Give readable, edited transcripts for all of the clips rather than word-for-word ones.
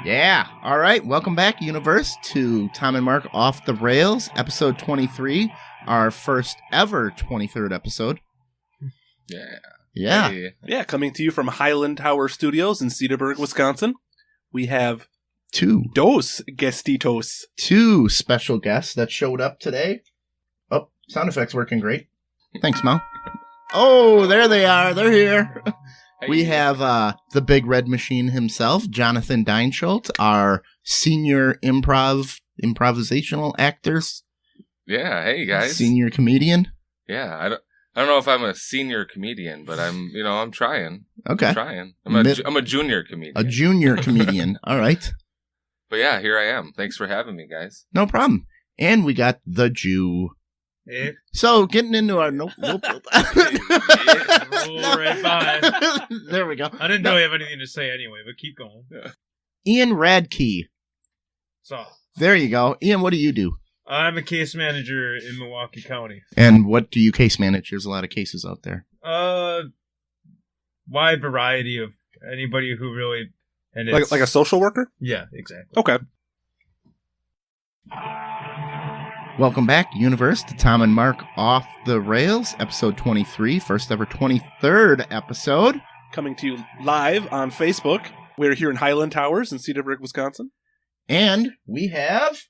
Yeah. All right. Welcome back, Universe, to Tom and Mark Off the Rails, episode 23, our first ever 23rd episode. Yeah. Hey. Yeah, coming to you from Highland Tower Studios in Cedarburg, Wisconsin. We have dos guestitos. Two special guests that showed up today. Oh, sound effects working great. Thanks, Mo. Oh, there they are. They're here. We have the big red machine himself, Jon Dhein-Schuldt, our senior improvisational actors. Yeah, hey guys. Senior comedian. Yeah, I don't know if I'm a senior comedian, but I'm trying. Okay. I'm trying. I'm a junior comedian. A junior comedian. All right. But yeah, here I am. Thanks for having me, guys. No problem. And we got the Jew. Eh? So, getting into our nope. Roll right by. There we go. I didn't really have anything to say anyway, but keep going. Ian Radtke. So, There you go. Ian, what do you do? I'm a case manager in Milwaukee County. And what do you case manage? There's a lot of cases out there. Wide variety of anybody who really... And Like a social worker? Yeah, exactly. Okay. Welcome back, Universe, to Tom and Mark Off the Rails, episode 23, first ever 23rd episode. Coming to you live on Facebook. We're here in Highland Towers in Cedarburg, Wisconsin. And we have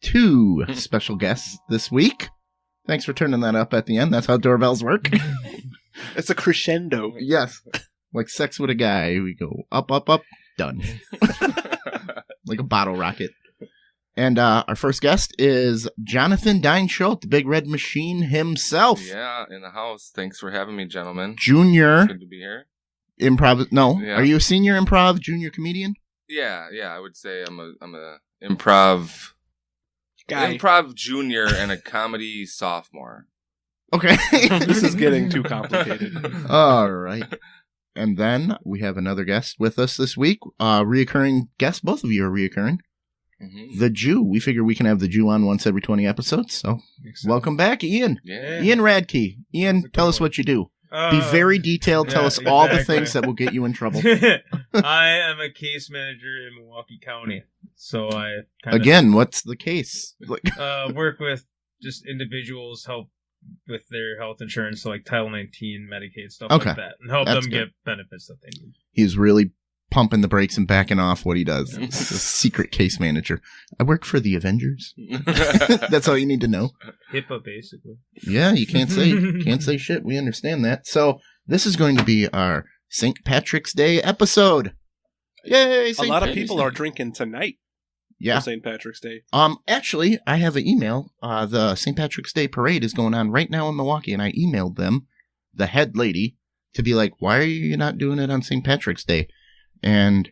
two special guests this week. Thanks for turning that up at the end. That's how doorbells work. It's a crescendo. Yes. Like sex with a guy. We go up, up, up, done. Like a bottle rocket. And our first guest is Jon Dhein-Schuldt, the big red machine himself. Yeah, in the house. Thanks for having me, gentlemen. Junior Good to be here. improv. No, Yeah. Are you a senior improv, junior comedian? Yeah, I would say I'm a improv Guy. improv junior and a comedy sophomore. Okay. This is getting too complicated. All right. And then we have another guest with us this week. Reoccurring guest. Both of you are reoccurring. Mm-hmm. The Jew. We figure we can have the Jew on once every 20 episodes. So welcome back, Ian. Yeah. Ian Radtke. Ian, tell us what you do. Be very detailed. Tell us all the things that will get you in trouble. I am a case manager in Milwaukee County. So I Again, what's the case? work with just individuals, help with their health insurance, so like Title 19, Medicaid, stuff Okay. like that, and help That's them good. get benefits that they need. He's really pumping the brakes and backing off what he does. He's a secret case manager. I work for the Avengers. That's all you need to know. HIPAA, basically. Yeah, you can't say shit. We understand that. So this is going to be our St. Patrick's Day episode. Yay! A St. lot of Patrick's people Day. are drinking tonight Yeah. for St. Patrick's Day. Actually, I have an email. The St. Patrick's Day parade is going on right now in Milwaukee, and I emailed them, the head lady, to be like, why are you not doing it on St. Patrick's Day? And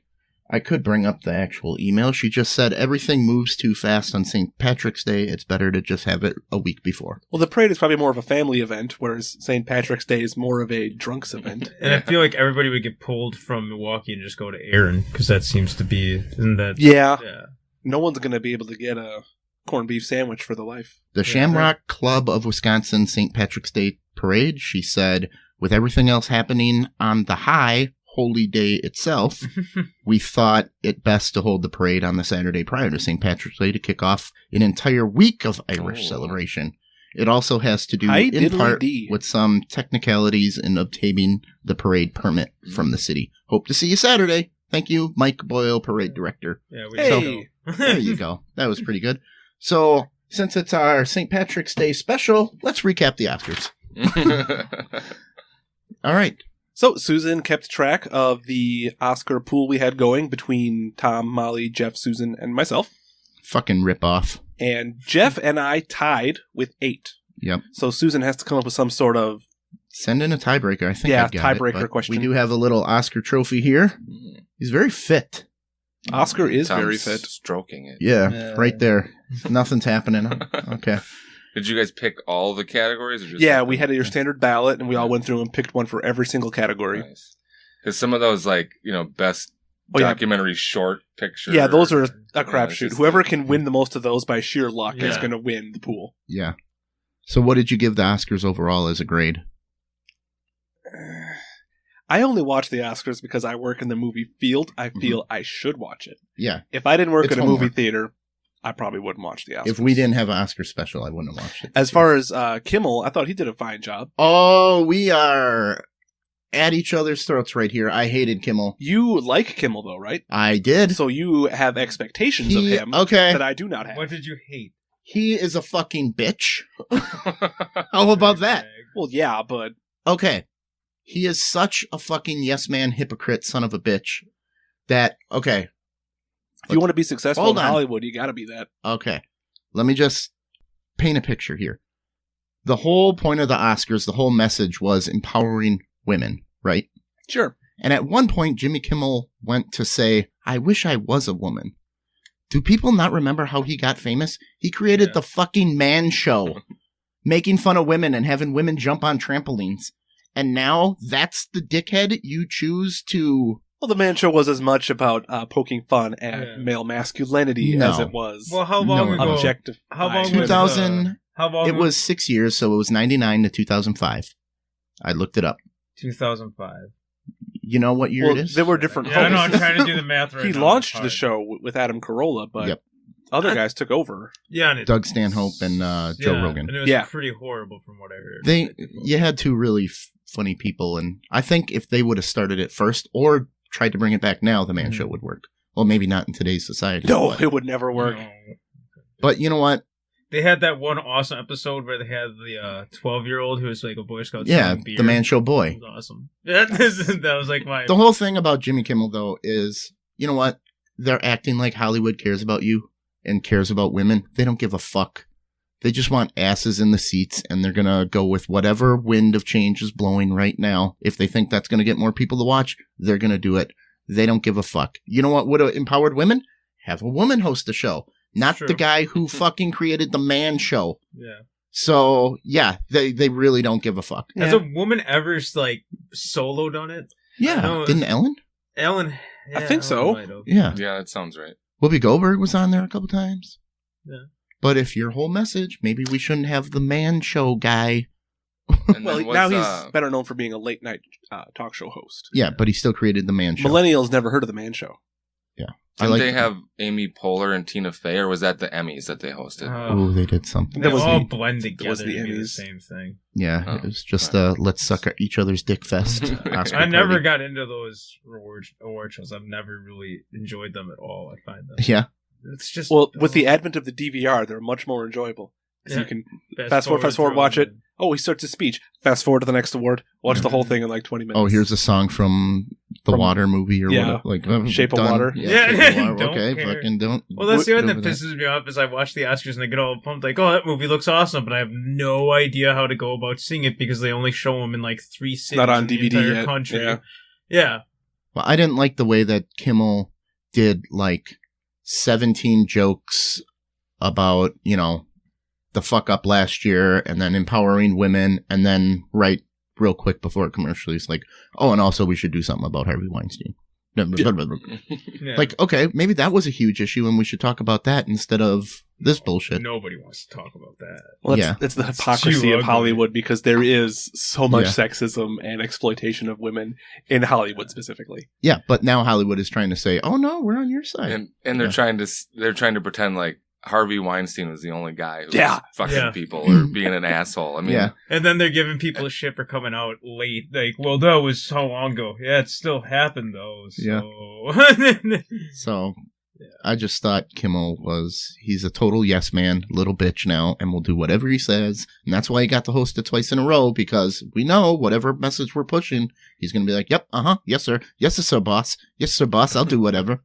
I could bring up the actual email. She just said everything moves too fast on St. Patrick's Day. It's better to just have it a week before. Well, the parade is probably more of a family event, whereas St. Patrick's Day is more of a drunks event. And I feel like everybody would get pulled from Milwaukee and just go to Erin, because that seems to be... Isn't that... Yeah. Yeah. No one's going to be able to get a corned beef sandwich for the life. The Shamrock Club of Wisconsin St. Patrick's Day parade, she said, with everything else happening on the high holy day itself, we thought it best to hold the parade on the Saturday prior to St. Patrick's Day to kick off an entire week of Irish celebration. It also has to do in part with some technicalities in obtaining the parade permit from the city. Hope to see you Saturday. Thank you, Mike Boyle, parade director. Yeah, Hey! There you go. That was pretty good. So, since it's our St. Patrick's Day special, let's recap the Oscars. All right. So, Susan kept track of the Oscar pool we had going between Tom, Molly, Jeff, Susan, and myself. Fucking rip off. And Jeff and I tied with 8. Yep. So, Susan has to come up with some sort of... Send in a tiebreaker. I think Yeah, I got tiebreaker it, but question. We do have a little Oscar trophy here. He's very fit. Oscar is Tom's very fit. Stroking it. Yeah, right there. Nothing's happening. Okay. Did you guys pick all the categories? Or just Yeah, something? we had your standard ballot, and we all went through and picked one for every single category. Nice. Because some of those, like, best Oh, yeah. documentary short picture. Yeah, those are a Yeah, crapshoot. it's just Whoever like- can win the most of those by sheer luck is Yeah. going to win the pool. Yeah. So what did you give the Oscars overall as a grade? I only watch the Oscars because I work in the movie field. I feel I should watch it. Yeah. If I didn't work It's in a homework. movie theater, I probably wouldn't watch the Oscars. If we didn't have an Oscar special, I wouldn't have watched it. As far as Kimmel, I thought he did a fine job. Oh, we are at each other's throats right here. I hated Kimmel. You like Kimmel, though, right? I did. So you have expectations of him okay. that I do not have. What did you hate? He is a fucking bitch. How about that? Well, yeah, but... Okay. He is such a fucking yes man hypocrite son of a bitch that, okay. If you want to be successful Hold in on. Hollywood, you gotta be that. Okay. Let me just paint a picture here. The whole point of the Oscars, the whole message was empowering women, right? Sure. And at one point, Jimmy Kimmel went to say, I wish I was a woman. Do people not remember how he got famous? He created the fucking Man Show, making fun of women and having women jump on trampolines. And now that's the dickhead you choose to... Well, the Man Show was as much about poking fun at male masculinity as it was Well, how long ago? objective. How long was 2000... How long? It was 6 years, so it was 99 to 2005. I looked it up. 2005. You know what year it is? There were different Yeah, I know. hosts. I'm trying to do the math right He now. launched It's the hard. show with Adam Carolla, but Yep. other guys took over. Yeah, and it, Doug Stanhope and Joe Rogan. And it was Yeah. pretty horrible from what I heard. You had two really funny people, and I think if they would have started it first or tried to bring it back now, the Man Show would work. Well, maybe not in today's society. No, but, it would never work. No. but you know what? They had that one awesome episode where they had the 12-year-old who was like a Boy Scout. Yeah, selling beer. the Man Show boy. That was awesome. That was like my... The whole thing about Jimmy Kimmel, though, is, you know what? They're acting like Hollywood cares about you and cares about women. They don't give a fuck. They just want asses in the seats, and they're going to go with whatever wind of change is blowing right now. If they think that's going to get more people to watch, they're going to do it. They don't give a fuck. You know what would have empowered women? Have a woman host the show. Not the guy who fucking created the Man Show. Yeah. So, yeah, they really don't give a fuck. Has a woman ever, like, soloed on it? Yeah. Didn't Ellen? Ellen. I think so. Yeah. Yeah, that sounds right. Whoopi Goldberg was on there a couple times. Yeah. But if your whole message, maybe we shouldn't have the Man Show guy. And Well, then now was, he's better known for being a late night talk show host. Yeah, but he still created the Man Show. Millennials never heard of the Man Show. Didn't they have Amy Poehler and Tina Fey, or was that the Emmys that they hosted? Oh, they did something. They was all the- blend together was the to be the Emmys. same thing. Yeah, it was just let's suck each other's dick fest. Oscar I never party. got into those award shows. I've never really enjoyed them at all. I find them. Yeah. It's just Well, with the advent of the DVR, they're much more enjoyable. So you can fast forward, watch it. Oh, he starts his speech. Fast forward to the next award. Watch the whole thing in like 20 minutes. Oh, here's a song from the Water movie or Yeah. whatever. Like Shape of done. Water. Yeah, Yeah, Shape of Water. don't Okay, care. fucking don't. Well, that's the get one that over pisses me off is I watch the Oscars and they get all pumped like, oh, that movie looks awesome, but I have no idea how to go about seeing it because they only show them in like 3 cities Not on in the DVD entire yet. country. Yeah. Yeah. Well, I didn't like the way that Kimmel did like 17 jokes about, you know, the fuck up last year and then empowering women and then right real quick before commercial he's like, oh, and also we should do something about Harvey Weinstein. Yeah. Like, okay, maybe that was a huge issue and we should talk about that instead of this bullshit. Nobody wants to talk about that. Well, Yeah. it's the It's hypocrisy too of ugly. Hollywood because there is so much Yeah. sexism and exploitation of women in Hollywood specifically. Yeah, but now Hollywood is trying to say, oh no, we're on your side. And they're Yeah. trying to pretend like Harvey Weinstein was the only guy who Yeah. was fucking Yeah. people or being an asshole. I mean, Yeah. And then they're giving people a shit for coming out late. Like, well, that was how long ago? Yeah, it still happened, though. So. So I just thought he's a total yes man, little bitch now, and will do whatever he says. And that's why he got to host it twice in a row, because we know whatever message we're pushing, he's going to be like, yep, yes, sir. Yes, sir, boss. Yes, sir, boss. I'll do whatever.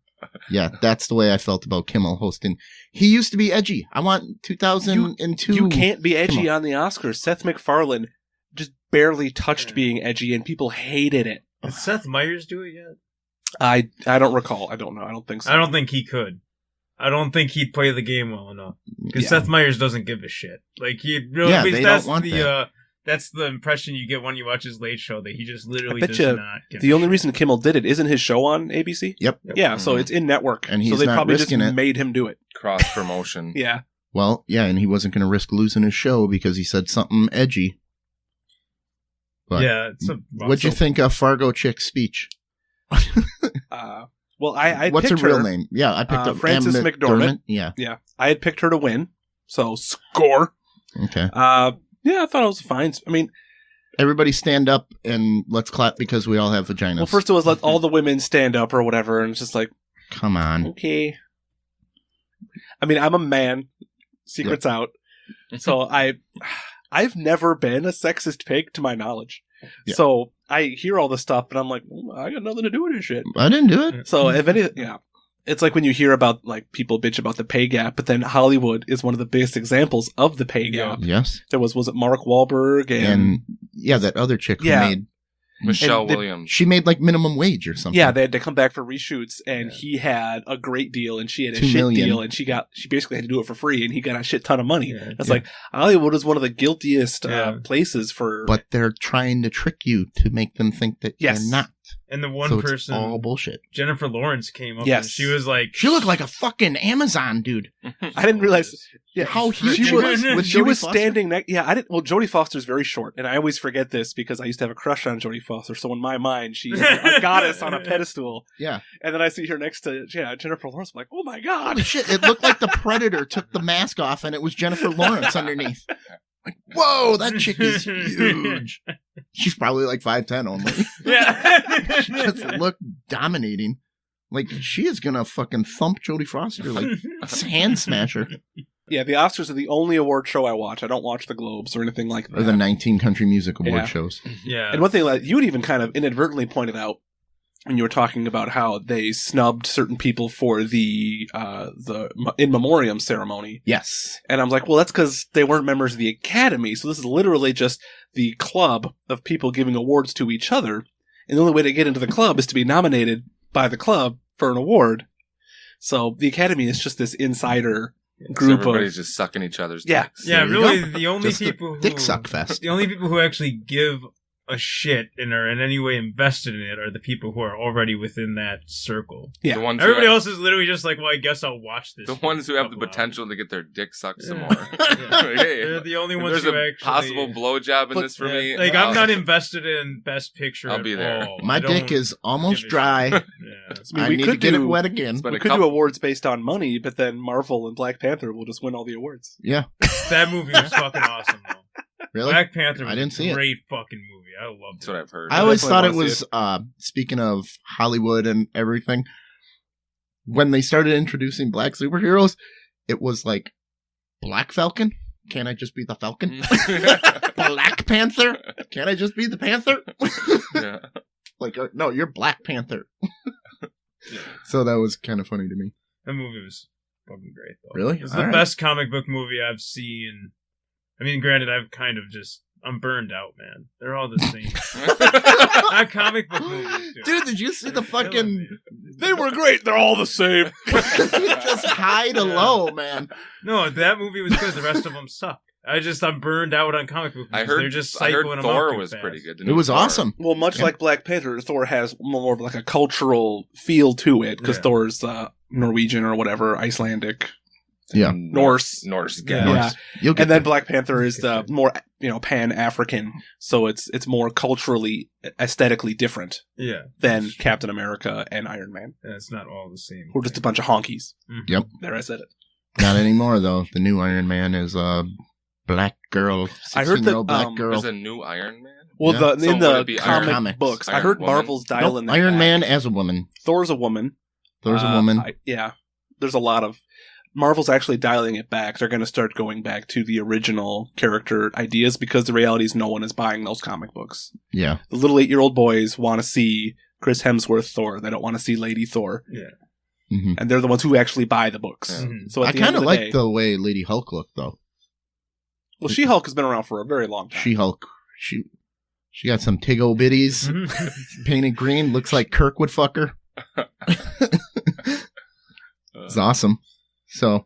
Yeah, that's the way I felt about Kimmel hosting. He used to be edgy. I want 2002. You can't be edgy Kimmel. on the Oscars. Seth MacFarlane just barely touched being edgy and people hated it. Did Seth Meyers do it yet? I don't recall. I don't know. I don't think so. I don't think he could. I don't think he'd play the game well enough. Because Yeah. Seth Meyers doesn't give a shit. Like, he really, Yeah, they that's don't want that. That's the impression you get when you watch his Late Show, that he just literally I does bet you not give the a only shit. reason Kimmel did it isn't his show on ABC. Yep. Yeah, so it's in network. And so he's they not probably just risking it. made him do it. cross promotion. Yeah. Well, yeah, and he wasn't going to risk losing his show because he said something edgy. But yeah. what'd you think of Fargo Chick's speech? Well, I what's her picked real her, name? Yeah, I picked up Frances Ann McDormand. Yeah. I had picked her to win, so score. Okay. Yeah, I thought it was fine. I mean, everybody stand up and let's clap because we all have vaginas. Well, first it was let all the women stand up or whatever, and it's just like, come on. Okay. I mean, I'm a man. Secret's out. So I've never been a sexist pig to my knowledge. Yeah. So I hear all this stuff, and I'm like, I got nothing to do with this shit. I didn't do it. So if any, yeah. It's like when you hear about, like, people bitch about the pay gap, but then Hollywood is one of the biggest examples of the pay gap. Yes. There was it Mark Wahlberg and yeah, that other chick who made Michelle Williams. She made like minimum wage or something. Yeah, they had to come back for reshoots, and he had a great deal, and she had a shit deal, and she basically had to do it for free, and he got a shit ton of money. It's like Hollywood is one of the guiltiest places for. But they're trying to trick you to make them think that you're not. And the one person, it's all bullshit. Jennifer Lawrence came up and she was like... She looked like a fucking Amazon dude. I didn't realize how huge she was. She was standing next... Yeah, I didn't... Well, Jodie Foster's very short, and I always forget this because I used to have a crush on Jodie Foster, so in my mind, she's a goddess on a pedestal. Yeah. And then I see her next to Jennifer Lawrence, I'm like, oh my god! Holy shit, it looked like the Predator took the mask off and it was Jennifer Lawrence underneath. Like, whoa, that chick is huge. She's probably like 5'10" only. Yeah. She just looked dominating. Like, she is gonna fucking thump Jodie Foster, like, hand smasher. Yeah, the Oscars are the only award show I watch. I don't watch the Globes or anything like that. Or the 19 country music award shows. Yeah. And one thing that you had even kind of inadvertently pointed out when you were talking about how they snubbed certain people for the in memoriam ceremony. Yes. And I'm like, well, that's because they weren't members of the Academy. So this is literally just the club of people giving awards to each other. And the only way to get into the club is to be nominated by the club for an award. So the Academy is just this insider group everybody's just sucking each other's dicks. Yeah, really, the only people who... Dick suck fest. The only people who actually give a shit and are in any way invested in it are the people who are already within that circle. Yeah. Everybody else is literally just like, well, I guess I'll watch this. The ones who have the potential to get their dick sucked some more. They're the only ones who there's a possible blowjob in this for me. Like, I'm not invested in Best Picture I'll be there. all. My dick is almost dry. I need to get it wet again. We could do awards based on money, but then Marvel and Black Panther will just win all the awards. Yeah. That movie was fucking awesome, though. Really? Black Panther was I didn't see a great fucking movie. I loved it. That's what I've heard. I always thought it was, speaking of Hollywood and everything, when they started introducing black superheroes, it was like, Black Falcon? Can't I just be the Falcon? Black Panther? Can't I just be the Panther? Yeah. Like, no, you're Black Panther. So that was kind of funny to me. That movie was fucking great, though. Really? It's the best comic book movie I've seen. I mean, granted, I'm burned out, man. They're all the same. Not comic book movies, dude. Did you see the fucking... They were great. They're all the same. Just high to low, man. No, that movie was good. The rest of them suck. I'm burned out on comic book movies. They're just cycling them Thor out was fast. pretty good. It was awesome. Well, much like Black Panther, Thor has more of like a cultural feel to it because Thor's Norwegian or whatever, Icelandic. Yeah, Norse. Yeah. And then Black Panther is the more Pan-African, so it's more culturally, aesthetically different. Than Captain America and Iron Man. And it's not all the same. We're just a bunch of honkies. Mm-hmm. Yep. There, I said it. Not anymore though. The new Iron Man is a black girl. I heard that black girl. There's a new Iron Man. Well, in the comic books, I heard Marvel's dialing that Iron back. Man as a woman. Thor's a woman. There's a woman. There's a lot of... Marvel's actually dialing it back. They're going to start going back to the original character ideas because the reality is no one is buying those comic books. Yeah. The little 8-year-old boys want to see Chris Hemsworth Thor. They don't want to see Lady Thor. Yeah. Mm-hmm. And they're the ones who actually buy the books. Yeah. Mm-hmm. So I kind of like the way Lady Hulk looked, though. Well, She-Hulk has been around for a very long time. She-Hulk. She got some tiggo bitties painted green. Looks like Kirk would fuck her. It's awesome. So,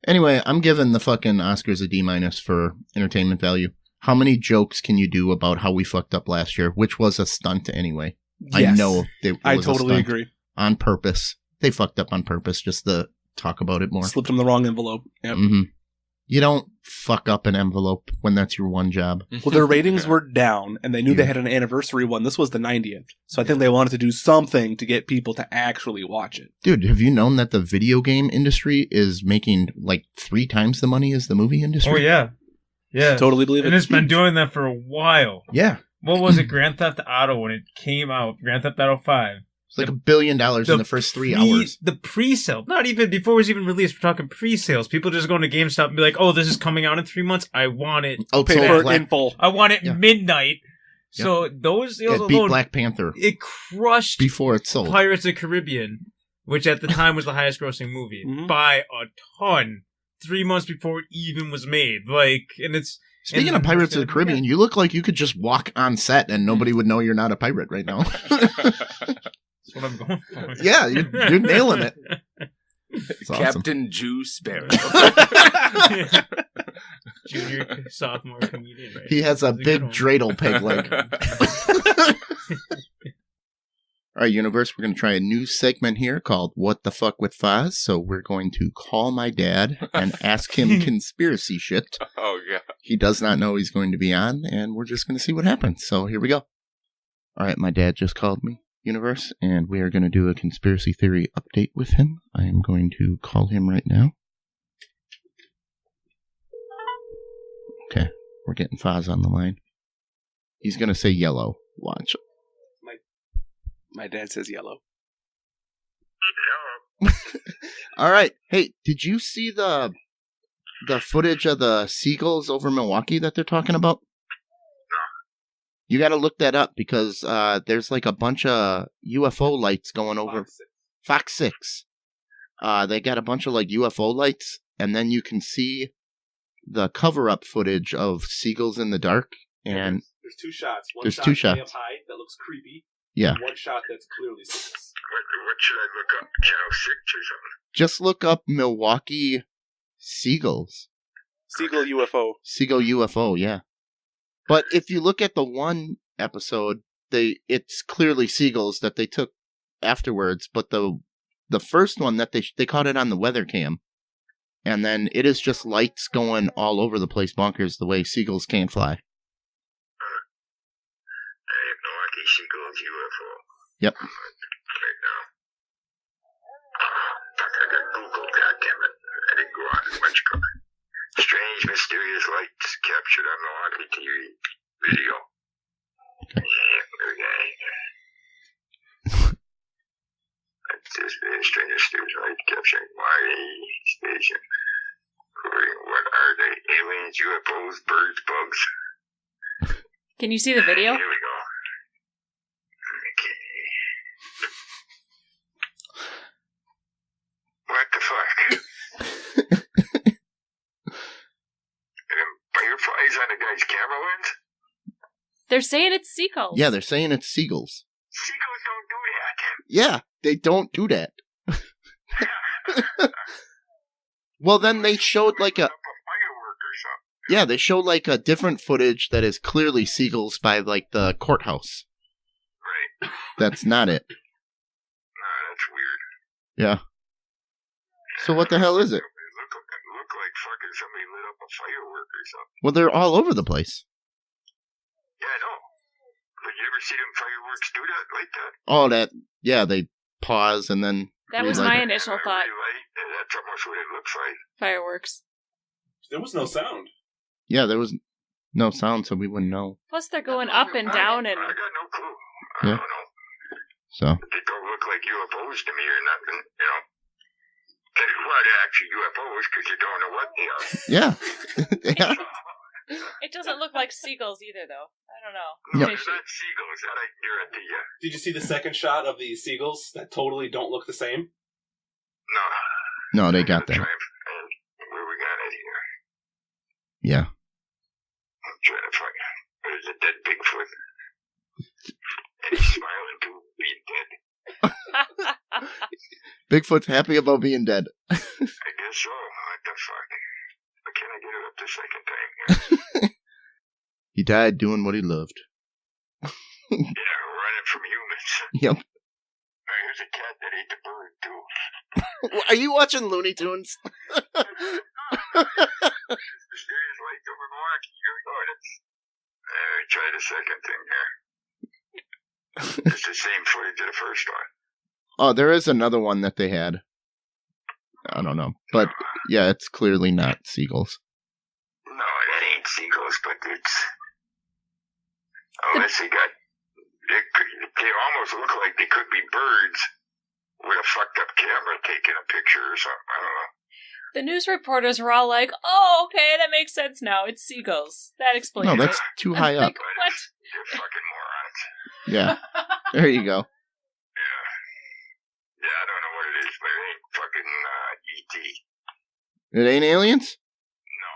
anyway, I'm giving the fucking Oscars a D- for entertainment value. How many jokes can you do about how we fucked up last year, which was a stunt anyway? Yes. I know I totally agree. On purpose. They fucked up on purpose just to talk about it more. Slipped them the wrong envelope. Yep. Mm-hmm. You don't fuck up an envelope when that's your one job. Well, their ratings were down, and they knew they had an anniversary one. This was the 90th. So I think they wanted to do something to get people to actually watch it. Dude, have you known that the video game industry is making like 3 times the money as the movie industry? Oh, yeah. Yeah. Totally believe it. And it's been doing that for a while. Yeah. What was it? Grand Theft Auto when it came out. Grand Theft Auto 5. It's like $1 billion in the first 3 hours. The pre-sale. Not even before it was even released. We're talking pre-sales. People just going to GameStop and be like, oh, this is coming out in 3 months. I want it. Oh, Pay for it in full. I want it midnight. So those sales it beat alone, Black Panther. It crushed before it sold. Pirates of the Caribbean, which at the time was the highest grossing movie by a ton. 3 months before it even was made. And it's... Speaking of Pirates of the Caribbean, you look like you could just walk on set and nobody would know you're not a pirate right now. That's what I'm going for. Yeah, you're nailing it. It's Captain awesome. Jew Sparrow. Junior sophomore comedian. Right? He has a big dreidel peg leg. All right, universe, we're going to try a new segment here called What the Fuck with Foz. So we're going to call my dad and ask him conspiracy shit. Oh, yeah. He does not know he's going to be on, and we're just going to see what happens. So here we go. All right, my dad just called me, universe, and we are going to do a conspiracy theory update with him. I am going to call him right now. Okay, we're getting Foz on the line. He's going to say yellow. Watch. My dad says yellow. All right. Hey, did you see the footage of the Seagulls over Milwaukee that they're talking about? No. You got to look that up because there's like a bunch of UFO lights going over Fox 6. They got a bunch of like UFO lights, and then you can see the cover-up footage of Seagulls in the dark. And there's 2 shots. One shot way up high that looks creepy. Yeah. And one shot that's clearly Seagulls. What should I look up? Channel 6 or something? Just look up Milwaukee Seagulls. Seagull UFO. Seagull UFO, yeah. But if you look at the one episode, it's clearly seagulls that they took afterwards. But the first one that they caught it on the weather cam, and then it is just lights going all over the place, bonkers. The way seagulls can't fly. Milwaukee Seagulls UFO. Yep. Right now. Fuck, I got Google, goddammit. I didn't go on as much cover. Strange, mysterious lights captured on Milwaukee TV video. Strange, mysterious light capturing Milwaukee station. What are they? Aliens, UFOs, birds, bugs? Can you see the video? Here we go. Okay. What the fuck? Fireflies on the guy's camera lens? They're saying it's seagulls. Yeah, they're saying it's seagulls. Seagulls don't do that. Yeah, they don't do that. Well, then they showed like a firework or something. Yeah, they showed like a different footage that is clearly seagulls by like the courthouse. Right. That's not it. That's weird. Yeah. So what the hell is it? It looked like fucking somebody lit up a firework or something. Well, they're all over the place. Yeah, I know. But you ever see them fireworks do that like that? Oh, yeah, they pause and then... That was my initial thought. Yeah, that's almost what it looks like. Fireworks. There was no sound. Yeah, there was no sound, so we wouldn't know. Plus, they're going up and down and... I got no clue. Yeah. I don't know. So... They don't look like UFOs to me or nothing, you know. Well, they're actually UFOs because you don't know what they are. Yeah. Yeah. It doesn't look like seagulls either, though. I don't know. No, Yep. they're not seagulls. That I guarantee you. Did you see the second shot of the seagulls that totally don't look the same? No. No, they got that. And where we got it here? Yeah. I'm trying to find it. There's a dead Bigfoot. And he's smiling too, being dead. Bigfoot's happy about being dead. I guess so. What the fuck? But can I get it up the second time here? He died doing what he loved. Yeah, running from humans. Yep. Here's a cat that ate the bird, too. Are you watching Looney Tunes? Mysterious light over Milwaukee. Here we go. Try the second thing here. It's the same footage of the first one. Oh, there is another one that they had. I don't know. But, yeah, it's clearly not seagulls. No, that ain't seagulls, but it's... Unless they got... They almost look like they could be birds with a fucked up camera taking a picture or something. I don't know. The news reporters were all like, "Oh, okay, that makes sense now. It's seagulls. That explains No, it." that's too high up. Like, what? They're fucking morons. Yeah. There you go. Yeah, I don't know what it is, but it ain't fucking E.T. It ain't aliens? No.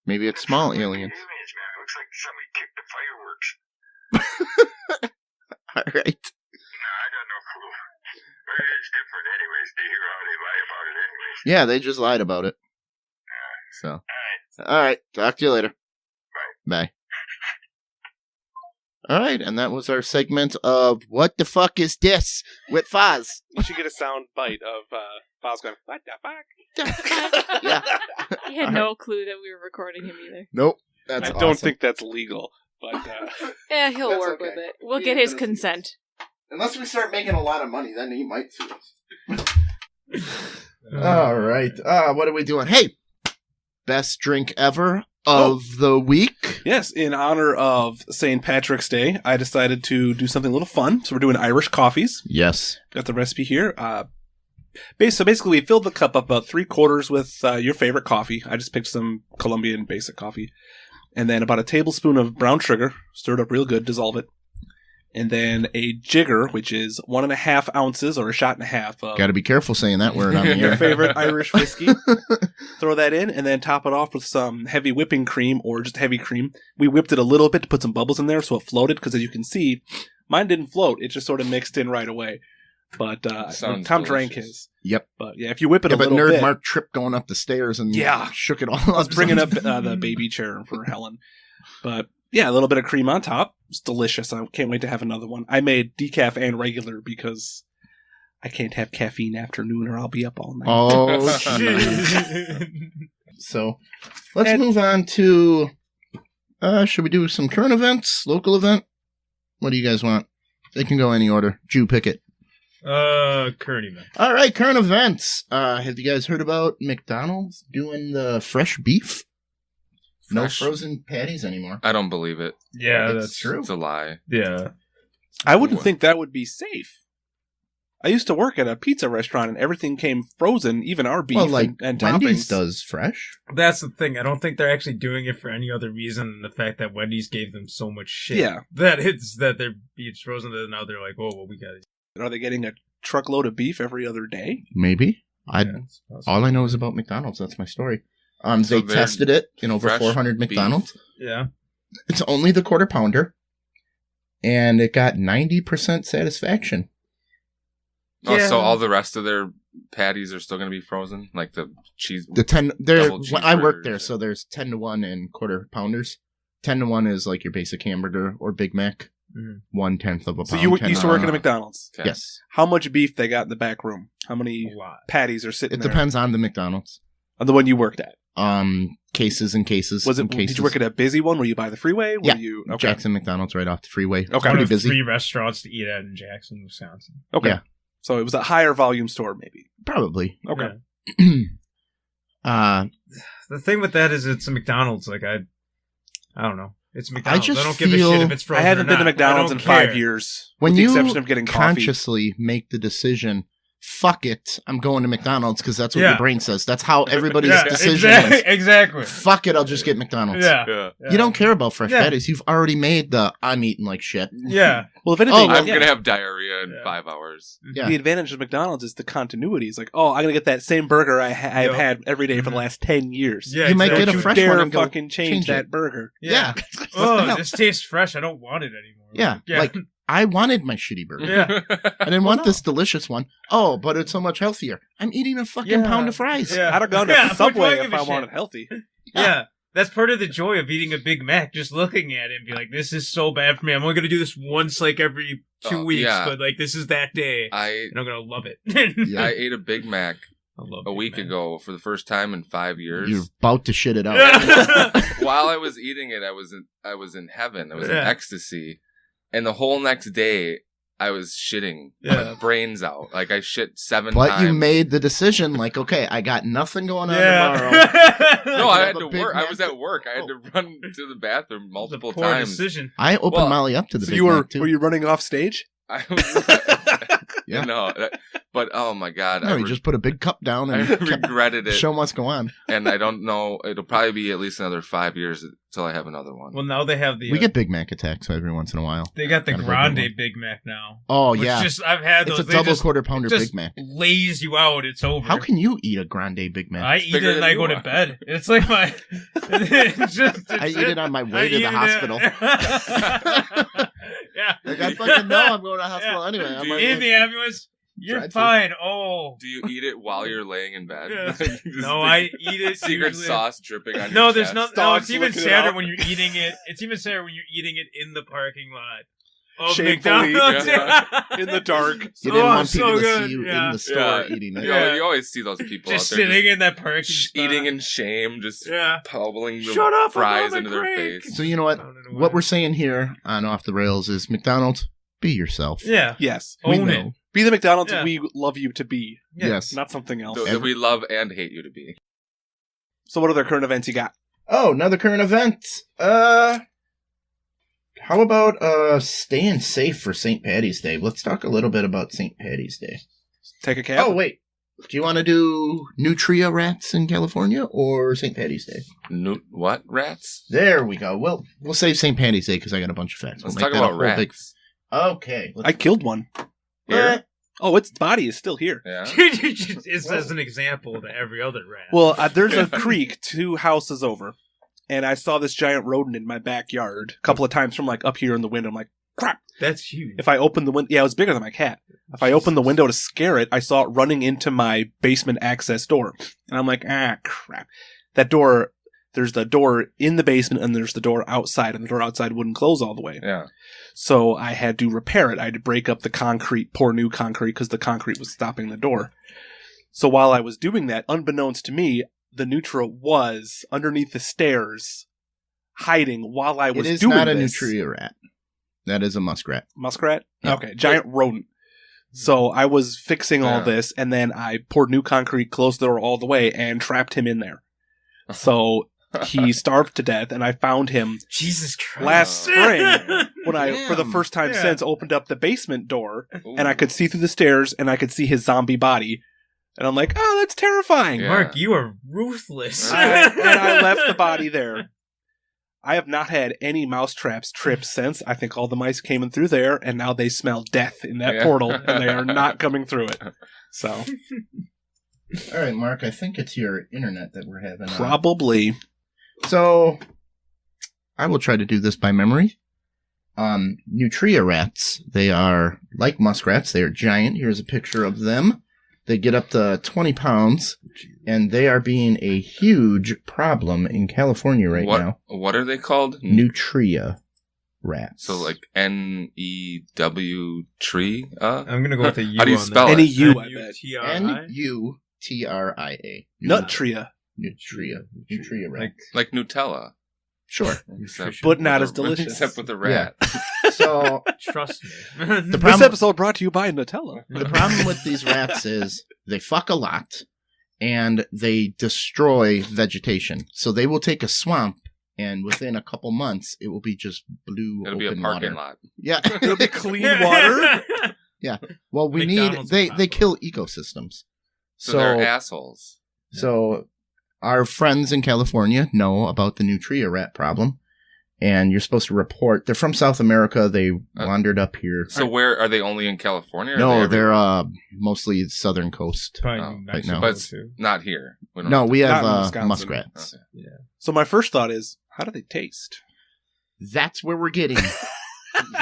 Maybe it's small aliens. Aliens, man. It looks like somebody kicked the fireworks. All right. No, I got no clue. But it is different anyways. Do you hear how they lie about it anyways? Yeah, they just lied about it. So. All right. Talk to you later. Bye. All right, and that was our segment of What the Fuck Is This with Foz. You should get a sound bite of Foz going, "What the fuck?" Yeah. He had no clue that we were recording him either. Nope. That's I awesome. don't think that's legal, but Yeah, he'll That's work okay. with it. We'll He get ain't his gonna see consent. Unless we start making a lot of money, then he might sue us. All right. What are we doing? Hey, best drink ever of the week. yes, in honor of St. Patrick's Day, I decided to do something a little fun. So we're doing Irish coffees. Yes. Got the recipe here. So basically, we filled the cup up about 3/4 with your favorite coffee. I just picked some Colombian basic coffee. And then about a tablespoon of brown sugar, stir it up real good, dissolve it. And then a jigger, which is 1.5 ounces or a shot and a half of Got to be careful saying that word on the your air. favorite Irish whiskey. Throw that in, and then top it off with some heavy whipping cream or just heavy cream. We whipped it a little bit to put some bubbles in there so it floated, because as you can see, mine didn't float. It just sort of mixed in right away. But Sounds Tom drank delicious. his. Yep. But yeah, if you whip it Yeah, a but little Nerd bit. Mark tripped going up the stairs and Yeah. shook it all I was up. bringing up the baby chair for Helen. But yeah, a little bit of cream on top. It's delicious. I can't wait to have another one. I made decaf and regular because I can't have caffeine afternoon or I'll be up all night. Oh, geez. So, let's move on to, should we do some current events, local event? What do you guys want? They can go any order. Jew, pick it. Current event. All right, current events. Have you guys heard about McDonald's doing the fresh beef? No Fresh? frozen patties anymore. I don't believe it. Yeah, It's that's true. It's a lie. Yeah. I wouldn't think that would be safe. I used to work at a pizza restaurant and everything came frozen, even our beef Well, like and Wendy's toppings. does fresh. That's the thing. I don't think they're actually doing it for any other reason than the fact that Wendy's gave them so much shit. Yeah. That it's that their beef's frozen, and now they're like, oh, well, we got it. Are they getting a truckload of beef every other day? Maybe. Yeah, it's possible. All I know is about McDonald's. That's my story. So They they're tested it in over fresh 400 beef? McDonald's. Yeah. It's only the quarter pounder, and it got 90% satisfaction. Oh, Yeah. so all the rest of their patties are still going to be frozen? Like the cheese? The 10 there. Double I worked cheeseburgers. there, so there's 10-1 in quarter pounders. 10-1 is like your basic hamburger or Big Mac. Mhm. 1/10 of a pound. So you 10 used to work at a Uh, McDonald's. Okay. Yes, How much beef they got in the back room? How many A lot. patties are sitting it there? depends on the McDonald's. On the one you worked at. Cases and cases. Was it? and cases. Did you work at a busy one? Were you by the freeway? Were Yeah. you okay? Jackson McDonald's right off the freeway? Okay. One Pretty of busy. 3 restaurants to eat at in Jackson, Wisconsin. Okay. Yeah. So it was a higher volume store, maybe. Probably. Okay. Yeah. The thing with that is it's a McDonald's. Like, I don't know. It's McDonald's. just I don't give a feel- shit if it's I frozen haven't or been to not. I McDonald's in don't 5 care. years. When with the you exception of getting coffee. consciously make the decision, fuck it, I'm going to McDonald's because that's what Yeah. your brain says. That's how everybody's Yeah, decision exactly. is. Exactly. Fuck it, I'll just get McDonald's. Yeah. Yeah. You don't care about fresh Yeah. patties. You've already made the I'm eating like shit. Yeah. Well, if anything, Oh, well, I'm yeah, going to have diarrhea in Yeah. 5 hours. Yeah. the advantage of McDonald's is the continuity. It's like, oh, I'm going to get that same burger I've Yep. had every day for the last 10 years. Yeah, You might exactly. get a Don't fresh you dare one and go fucking change that it. burger. Yeah. Oh, this tastes fresh. I don't want it anymore. Yeah, like I wanted my shitty burger. Yeah. I didn't want no. this delicious one. Oh, but it's so much healthier. I'm eating a fucking Yeah. pound of fries. Yeah. I'd have gone to Yeah, Subway fuck, if give a I shit. wanted healthy. Yeah. That's part of the joy of eating a Big Mac, just looking at it and be like, this is so bad for me. I'm only going to do this once, like, every 2 Oh, weeks, yeah. but, like, this is that day, I and I'm going to love it. Yeah. I ate a Big Mac a week ago for the first time in 5 years. You're about to shit it out. While I was eating it, I was in heaven. I was in ecstasy. And the whole next day, I was shitting my brains out. Like, I shit 7 times. But you made the decision, like, okay, I got nothing going on tomorrow. No, I had to work. I was at work. I had to run to the bathroom multiple times. Decision. I opened Molly up to the Big Mac, too. Were you running off stage? Yeah. No, but oh my God. No, you just put a big cup down and I regretted it. Show them what's going on. And I don't know. It'll probably be at least another 5 years until I have another one. Well, now they have the... We get Big Mac attacks every once in a while. They got the Grande Big Mac now. Oh, yeah. I've had those. It's a double quarter pounder Big Mac. Lays you out. It's over. How can you eat a Grande Big Mac? I eat it and I go to bed. It's like my... I eat it on my way to the hospital. Yeah. Like, I fucking know I'm going to the hospital anyway. I'm in the ambulance. You're fine. Oh. Do you eat it while you're laying in bed? Yeah. No, I eat it. Secret usually. Sauce dripping on No, your there's chest. no. It's even sadder when you're eating it. It's even sadder when you're eating it in the parking lot. Oh, Shamefully, McDonald's. in the dark. You didn't want people to good. see you in the store eating it. You always see those people just out there sitting in that parking spot. eating in shame, just pummeling the Shut up, fries I'm into their crank. face. So you know what? What we're saying here on Off the Rails is McDonald's, be yourself. Yeah. Yes. We Own know. it. Be the McDonald's we love you to be. Yeah. Yes. Not something else. That we love and hate you to be. So what other current events you got? Oh, another current event. How about staying safe for St. Paddy's Day? Let's talk a little bit about St. Paddy's Day. Take a cab. Oh, wait. Do you want to do Nutria rats in California or St. Paddy's Day? What? Rats? There we go. Well, we'll save St. Paddy's Day because I got a bunch of facts. Let's We'll talk make that a about whole rats. Okay. I killed one. Here? Oh, its body is still here. Yeah. It's as an example to every other rat. Well, there's a creek 2 houses over, and I saw this giant rodent in my backyard a couple of times from like up here in the window. I'm like, crap. That's huge. If I opened the window, it was bigger than my cat. If I opened the window to scare it, I saw it running into my basement access door. And I'm like, crap. That door, there's the door in the basement and there's the door outside, and the door outside wouldn't close all the way. Yeah. So I had to repair it. I had to break up the concrete, pour new concrete, because the concrete was stopping the door. So while I was doing that, unbeknownst to me, the Nutria was underneath the stairs, hiding while I was doing this. It is not a Nutria rat. That is a muskrat. Muskrat? Yeah. Okay, giant rodent. So I was fixing all this, and then I poured new concrete, closed the door all the way, and trapped him in there. So he starved to death, and I found him Jesus Christ. last spring when I, for the first time since, opened up the basement door, and I could see through the stairs, and I could see his zombie body. And I'm like, oh, that's terrifying. Yeah. Mark, you are ruthless. And I left the body there. I have not had any mousetraps tripped since. I think all the mice came in through there, and now they smell death in that portal, and they are not coming through it. So, All right, Mark, I think it's your internet that we're having. probably. So, I will try to do this by memory. Nutria rats, they are like muskrats. They are giant. Here's a picture of them. They get up to 20 pounds, and they are being a huge problem in California now. What are they called? Nutria rats. So like N-E-W tree? I'm going to go with a U. How do you on spell that. it? N-E-U, I bet. N-U-T-R-I? Nutria. Nutria. Nutria rat. Like Nutella. Sure. But not with as delicious. Except with a rat. So, Trust me. This episode brought to you by Nutella. the problem with these rats is they fuck a lot, and they destroy vegetation. So they will take a swamp, and within a couple months, it will be just blue It'll be a open parking water. lot. Yeah. It'll be clean water. Yeah. Well, we McDonald's need... They combo. kill ecosystems. So they're assholes. So our friends in California know about the Nutria rat problem, and you're supposed to report. They're from South America. They wandered up here. So where are they? Only in California? Or No, are they they're mostly southern coast. Probably Oh, New right Mexico, now. But it's too. not here. We don't No, have we have Not in Wisconsin. muskrats. Okay. So my first thought is, how do they taste? That's where we're getting.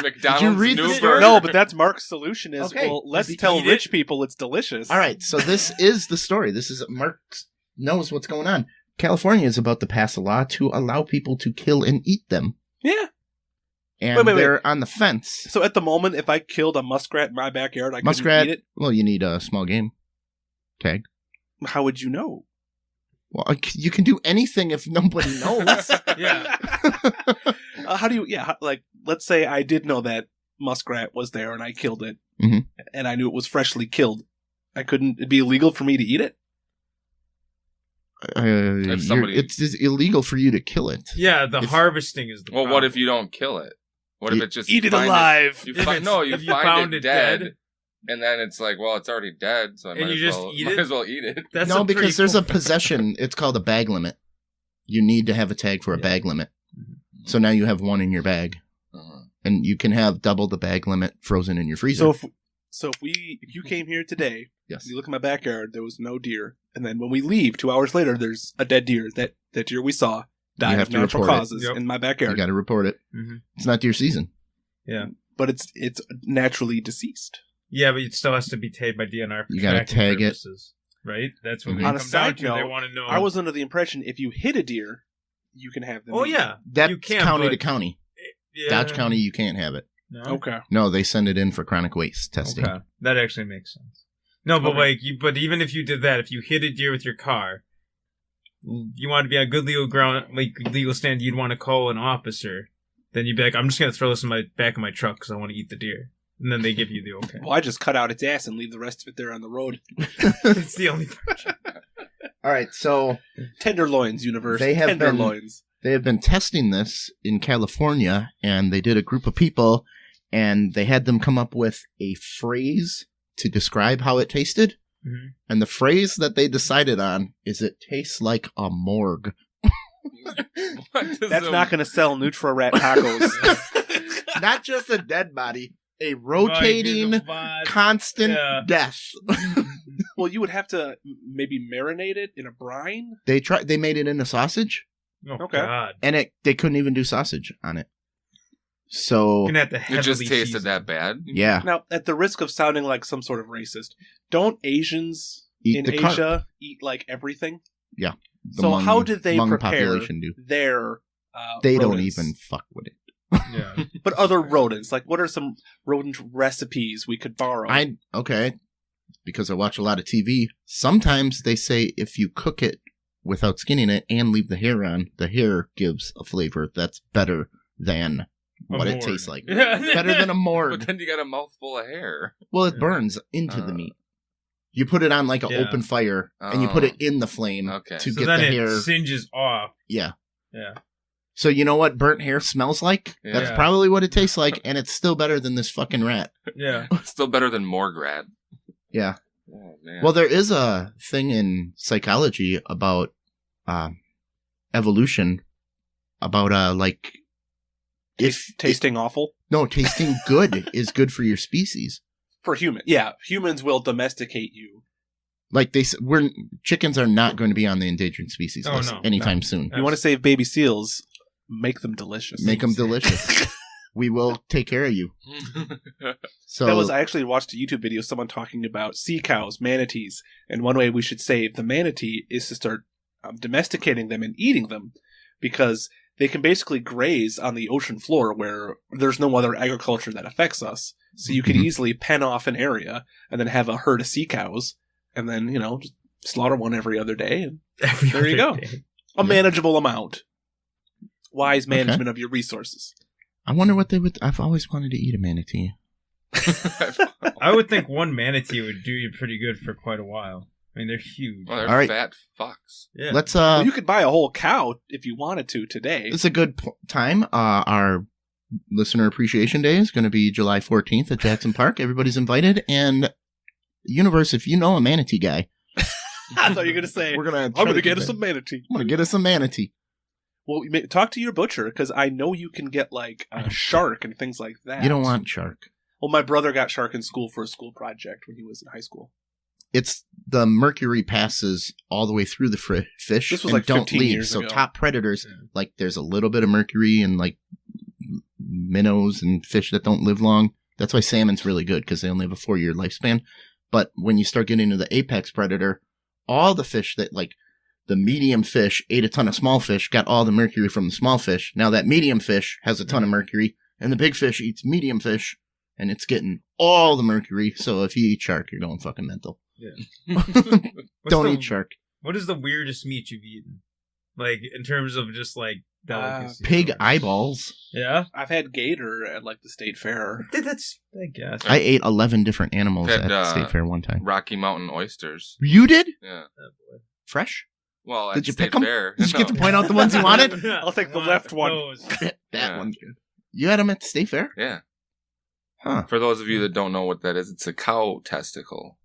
McDonald's read the new story? burger. No, but that's Mark's solution is, Okay. well, let's Does he tell eat rich it? people it's delicious. All right, so this is the story. This is Mark knows what's going on. California is about to pass a law to allow people to kill and eat them, Yeah. and Wait. they're on the fence. So at the moment, if I killed a muskrat in my backyard, I couldn't Muskrat. eat it? Well, you need a small game tag. How would you know? Well, you can do anything if nobody knows. Yeah. How do you? Yeah, like let's say I did know that muskrat was there and I killed it, and I knew it was freshly killed. It'd be illegal for me to eat it. It's illegal for you to kill it. Yeah, harvesting is the problem. What if you don't kill it? What if it just eat it alive? You find it dead. And then it's like, well, it's already dead, so I might as well eat it. No, because there's a possession. It's called a bag limit. You need to have a tag for a bag limit. So now you have one in your bag, and you can have double the bag limit frozen in your freezer. So if you came here today, yes, you look in my backyard, there was no deer, and then when we leave 2 hours later, there's a dead deer. That deer we saw died of natural causes in my backyard. You got to report it. It's not deer season. Yeah, but it's naturally deceased. Yeah, but it still has to be tagged by DNR. You got to tag purposes, right? That's what on a side note, they want to know. I was under the impression if you hit a deer, you can have them. Oh yeah, that's county to county. Dodge County, you can't have it. No? Okay. No, they send it in for chronic waste testing. Okay. That actually makes sense. No, but but even if you did that, if you hit a deer with your car, you want to be on good legal stand. You'd want to call an officer. Then you'd be like, "I'm just gonna throw this in my back of my truck because I want to eat the deer." And then they give you the okay. Well, I just cut out its ass and leave the rest of it there on the road. It's the only version. All right, so Tenderloins universe. They have been testing this in California, and they did a group of people, and they had them come up with a phrase to describe how it tasted. And the phrase that they decided on is "it tastes like a morgue." That's not going to sell Nutria Rat tacos. Not just a dead body. A rotating, constant death. Well, you would have to maybe marinate it in a brine. They made it into sausage. Oh, okay. God. And they couldn't even do sausage on it. So it just tasted that bad. Yeah. Now, at the risk of sounding like some sort of racist, don't Asians in Asia eat like everything? Yeah. So how did they prepare their they rodents? Don't even fuck with it. Yeah. But other rodents, like what are some rodent recipes we could borrow? Because I watch a lot of TV, sometimes they say if you cook it without skinning it and leave the hair on, the hair gives a flavor that's better than what it tastes like. Better than a morgue. But then you got a mouthful of hair. Well, it burns into the meat. You put it on like an open fire, and you put it in the flame to get the hair. It singes off. Yeah. Yeah. So you know what burnt hair smells like? Yeah. That's probably what it tastes like, and it's still better than this fucking rat. Yeah. Still better than morgue rat. Yeah. Oh, man. Well, there is a thing in psychology about evolution, about tasting awful? No, tasting good is good for your species. For humans. Yeah, humans will domesticate you. Like chickens are not going to be on the endangered species list anytime soon. You want to save baby seals, make them delicious. Make them delicious. We will take care of you. So I actually watched a YouTube video, someone talking about sea cows, manatees, and one way we should save the manatee is to start domesticating them and eating them, because they can basically graze on the ocean floor where there's no other agriculture that affects us. So you could easily pen off an area and then have a herd of sea cows, and then, just slaughter one every other day, and there you go. A manageable amount. Wise management of your resources. I wonder what they would... I've always wanted to eat a manatee. I would think one manatee would do you pretty good for quite a while. I mean, they're huge. Well, they're fat fucks. Yeah. Let's... you could buy a whole cow if you wanted to today. It's a good time. Our Listener Appreciation Day is going to be July 14th at Jackson Park. Everybody's invited. And Universe, if you know a manatee guy... I thought you were going to say, I'm going to get us some manatee. I'm going to get us some manatee. Well, talk to your butcher, because I know you can get, a shark and things like that. You don't want shark. Well, my brother got shark in school for a school project when he was in high school. It's the mercury passes all the way through the fish. This was and don't 15 leave. years so ago. Top predators, there's a little bit of mercury in, minnows and fish that don't live long. That's why salmon's really good, because they only have a 4-year lifespan. But when you start getting into the apex predator, all the fish that, the medium fish ate a ton of small fish, got all the mercury from the small fish. Now that medium fish has a ton of mercury, and the big fish eats medium fish, and it's getting all the mercury. So if you eat shark, you're going fucking mental. Yeah. Don't eat shark. What is the weirdest meat you've eaten? Like, in terms of just, like, delicacy. Pig eyeballs. Yeah? I've had gator at, like, the state fair. That's, I guess. I ate 11 different animals Had, at the state fair one time. Rocky Mountain oysters. You did? Yeah. Oh, boy. Fresh? Well, at Did you state pick them? fair. Did you get to point out the ones you wanted? I'll take the left one. That Yeah. one's good. You had them at the state fair? Yeah. Huh. For those of you that don't know what that is, it's a cow testicle.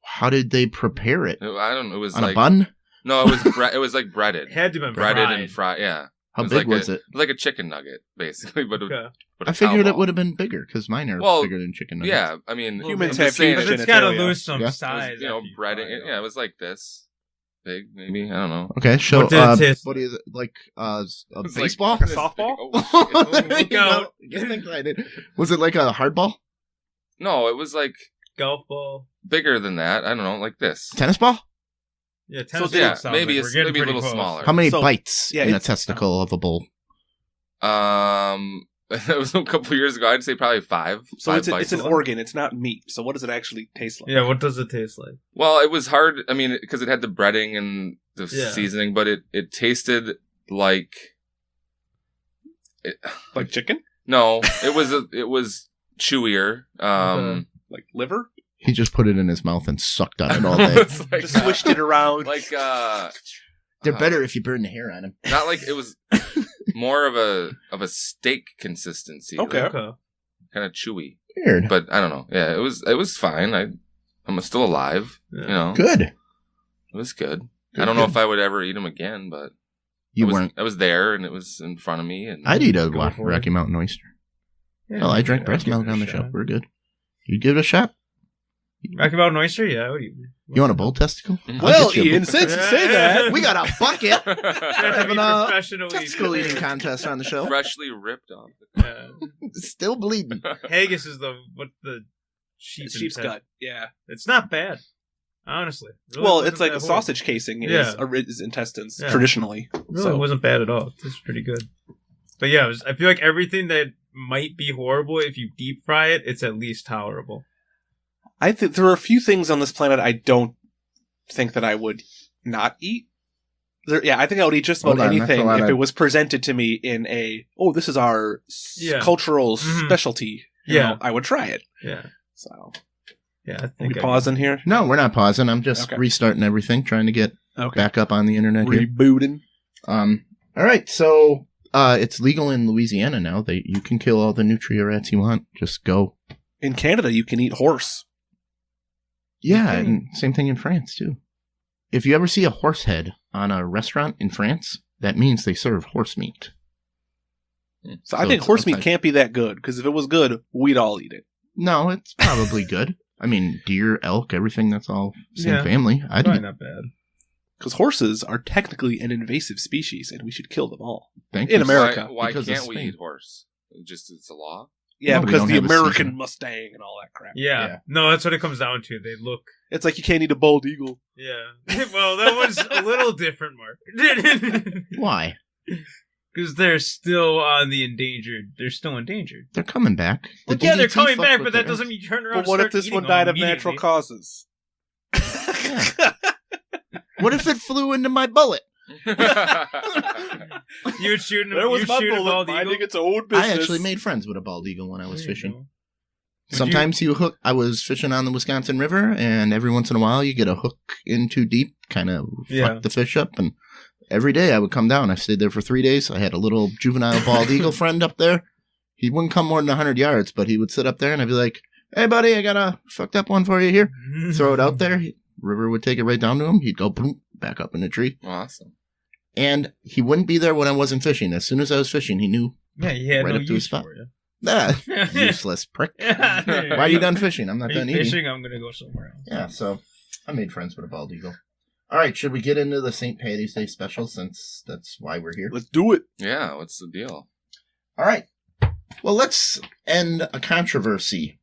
How did they prepare it? I don't know. It was On like a bun? No, it was it was like breaded. It had to be Breaded and fried. Yeah. How was big like was it? Like a chicken nugget, basically, but Okay. but a I figured cow it ball. would have been bigger because mine are Well, bigger than chicken nuggets. Yeah, I mean, Humans I'm have just saying huge But it's got to genitalia. lose some Yeah. it size. was, you know, after you bread. fry it Yeah, it was like this big, maybe. I don't know. Okay, so What did it taste what is it like? A It was baseball? Like, A softball? Oh, shit. There you go. Get excited. Was it like a hard ball? No, it was like Golf ball. bigger than that. I don't know, like this. Tennis ball? Yeah, So, tennis yeah, ball sounds maybe like it's we're getting maybe a pretty little close. smaller. How many So, bites yeah, in a it's- testicle of a bull? It was a couple years ago. I'd say probably five. So five it's bites an of them. organ. It's not meat. So what does it actually taste like? Yeah, what does it taste like? Well, it was hard. I mean, because it had the breading and the Yeah. seasoning, but it tasted like. Like chicken? No, it was chewier. Okay. Like liver? He just put it in his mouth and sucked on it all day. It's like, Just swished it around. like They're better if you burn the hair on them. not like it was more of a steak consistency. Okay. Okay. Kind of chewy, Weird. but I don't know. Yeah, it was fine. I'm still alive. Yeah. You know, Good. it was good. I don't know if I would ever eat them again, but You weren't. I was there and it was in front of me. And I'd eat a Go for it. Rocky Mountain oyster. Yeah, Well, I drank I'd breast give it milk a on the shot. show. We're good. You give it a shot? Rocky Mountain oyster? Yeah, I would eat. You want a bull testicle? I'll Well, get you a Ian, bull- since you say that, we got a bucket. Having Having a testicle eating contest on the show. freshly ripped off. Still bleeding. Haggis is the sheep's gut. Yeah. It's not bad, honestly. Really Well, wasn't it's like that a horrible. sausage casing Yeah. is intestines, Yeah. traditionally. Really, So- it wasn't bad at all. It's pretty good. But yeah, I feel like everything that might be horrible, if you deep fry it, it's at least tolerable. I think there are a few things on this planet I don't think that I would not eat. I think I would eat just about Hold on, that's anything a lot if of- it was presented to me in this is our Yeah. cultural Mhm. specialty. You Yeah. know, I would try it. Yeah. So, Yeah, I are think we pausing here? No, we're not pausing. I'm just Okay. restarting everything, trying to get Okay. back up on the internet here. Rebooting. All right, so it's legal in Louisiana now. You can kill all the Nutria rats you want. Just go. In Canada, you can eat horse. Yeah, Okay. and same thing in France too. If you ever see a horse head on a restaurant in France, that means they serve horse meat. So I So think it's horse meat outside. can't be that good, because if it was good, we'd all eat it. No, it's probably good. I mean, deer, elk, everything, that's all same Yeah. family. I'd probably eat. not bad. Because horses are technically an invasive species, and we should kill them all. Thank in you. America, Why because of can't we Spain. eat horse? Just it's a law. Yeah, No, we because don't the have a American season. Mustang and all that crap. Yeah. Yeah. No, that's what it comes down to. They look. It's like you can't eat a bald eagle. Yeah. Well, that was a little different, Mark. Why? Because they're still on the endangered. They're still endangered. They're coming back. The Well, yeah, they're DDT coming fucked back, with but that their- doesn't mean you turn around. But and what if start this eating one them died of natural immediately. causes? What if it flew into my bullet? You would shoot him. There was you my shoot a bullet bald minding eagle. its own business. I actually made friends with a bald eagle when I was There you fishing. go. Would Sometimes you hook. I was fishing on the Wisconsin River, and every once in a while you get a hook in too deep, kind of Yeah. fuck the fish up. And every day I would come down. I stayed there for 3 days. I had a little juvenile bald eagle friend up there. He wouldn't come more than 100 yards, but he would sit up there, and I'd be like, "Hey, buddy, I got a fucked up one for you here." Throw it out there. River would take it right down to him. He'd go boom, back up in the tree. Awesome. And he wouldn't be there when I wasn't fishing. As soon as I was fishing, he knew. Yeah, he had Right no up to his use spot. for you. Ah, useless prick. Yeah, there Why are you go. done fishing? I'm not Are done you eating. fishing? I'm gonna go somewhere else. Yeah, so I made friends with a bald eagle. All right, should we get into the St. Paddy's Day special since that's why we're here? Let's do it. Yeah, what's the deal? All right. Well, let's end a controversy.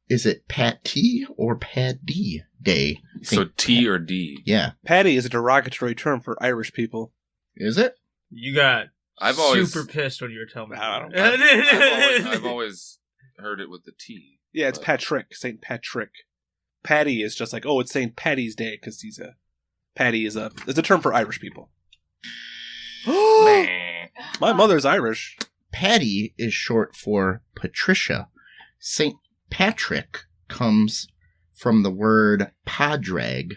Is it Patty or Paddy Day? So T or D? Yeah. Paddy is a derogatory term for Irish people. Is it? You got I've always super pissed when you were telling me. I don't that. I've always heard it with the T. Yeah, it's But- Patrick, St. Patrick. Paddy is just like, oh, it's St. Paddy's Day because Paddy is a term for Irish people. My mother's Irish. Paddy is short for Patricia. St. Patrick comes from the word padraig.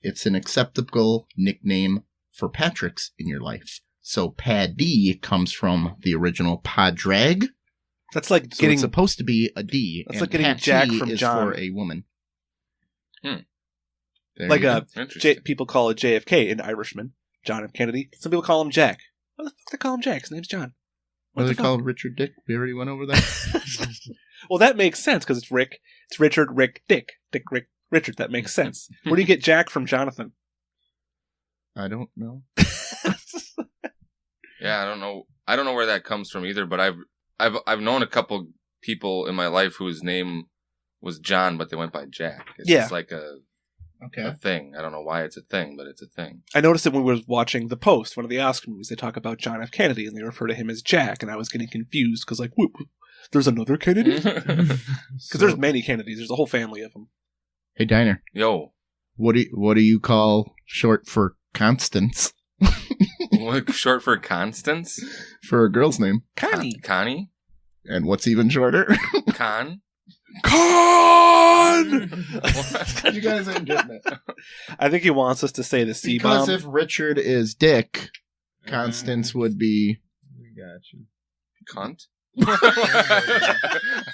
It's an acceptable nickname for Patricks in your life. So Paddy comes from the original padraig. That's like so it's supposed to be a D. That's like getting Jack from is John. For a woman. Like people call it JFK, an Irishman. John F. Kennedy. Some people call him Jack. What the fuck they call him Jack? His name's John. What do they call Richard Dick? We already went over that. Well, that makes sense because it's Rick. It's Richard, Rick, Dick. Dick, Rick, Richard. That makes sense. Where do you get Jack from Jonathan? I don't know. Yeah, I don't know. I don't know where that comes from either. But I've known a couple people in my life whose name was John, but they went by Jack. It's just like a thing. I don't know why it's a thing, but it's a thing. I noticed it when we were watching The Post, one of the Oscar movies. They talk about John F. Kennedy, and they refer to him as Jack, and I was getting confused, because like, whoop, there's another Kennedy? Because there's many Kennedys. There's a whole family of them. Hey, Diner. Yo. What do you call short for Constance? What, short for Constance? For a girl's name. Connie. Connie? And what's even shorter? Con? You guys ain't getting it. I think he wants us to say the C-bomb. Because if Richard is Dick, Constance would be... We got you. Cunt?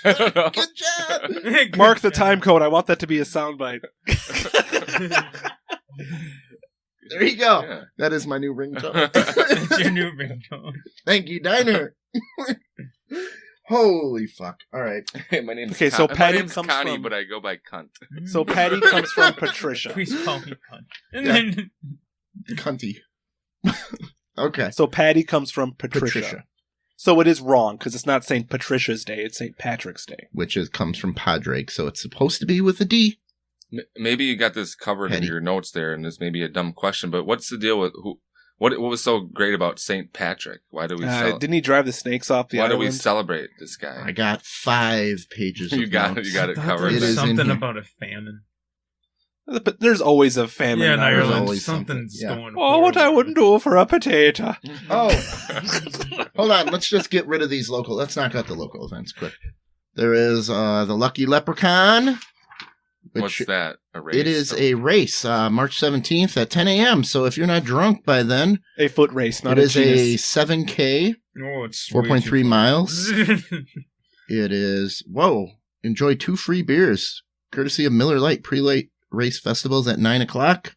Good job! Mark the time code. I want that to be a soundbite. There you go. Yeah. That is my new ringtone. It's your new ringtone. Thank you, Diner. Holy fuck. All right. Hey, my name's so Paddy my name's comes Connie, from... but I go by cunt. So Paddy comes from Patricia. Please call me cunt. Yeah. Cunty. Okay. So Paddy comes from Patricia. So it is wrong, because it's not St. Patricia's Day, it's St. Patrick's Day. Which comes from Padraig, so it's supposed to be with a D. Maybe you got this covered Paddy. in your notes there, and this may be a dumb question, but what's the deal with what was so great about St. Patrick? Why do we didn't he drive the snakes off the island? Why do we celebrate this guy? I got 5 pages of You got notes. it covered. It is something in here. about a famine. But there's always a famine In Ireland. always Something's something, yeah. going Oh, what I wouldn't do for a potato. Oh. Hold on, let's just get rid of these local. Let's knock out the local events quick. There is the Lucky Leprechaun. What's that? A race? It is a race, March 17th at 10 a.m. So if you're not drunk by then, A foot race, not it a is genus. a 7K, Oh, it's 4.3 miles. It is, enjoy 2 free beers, courtesy of Miller Lite pre-late race festivals at 9 o'clock.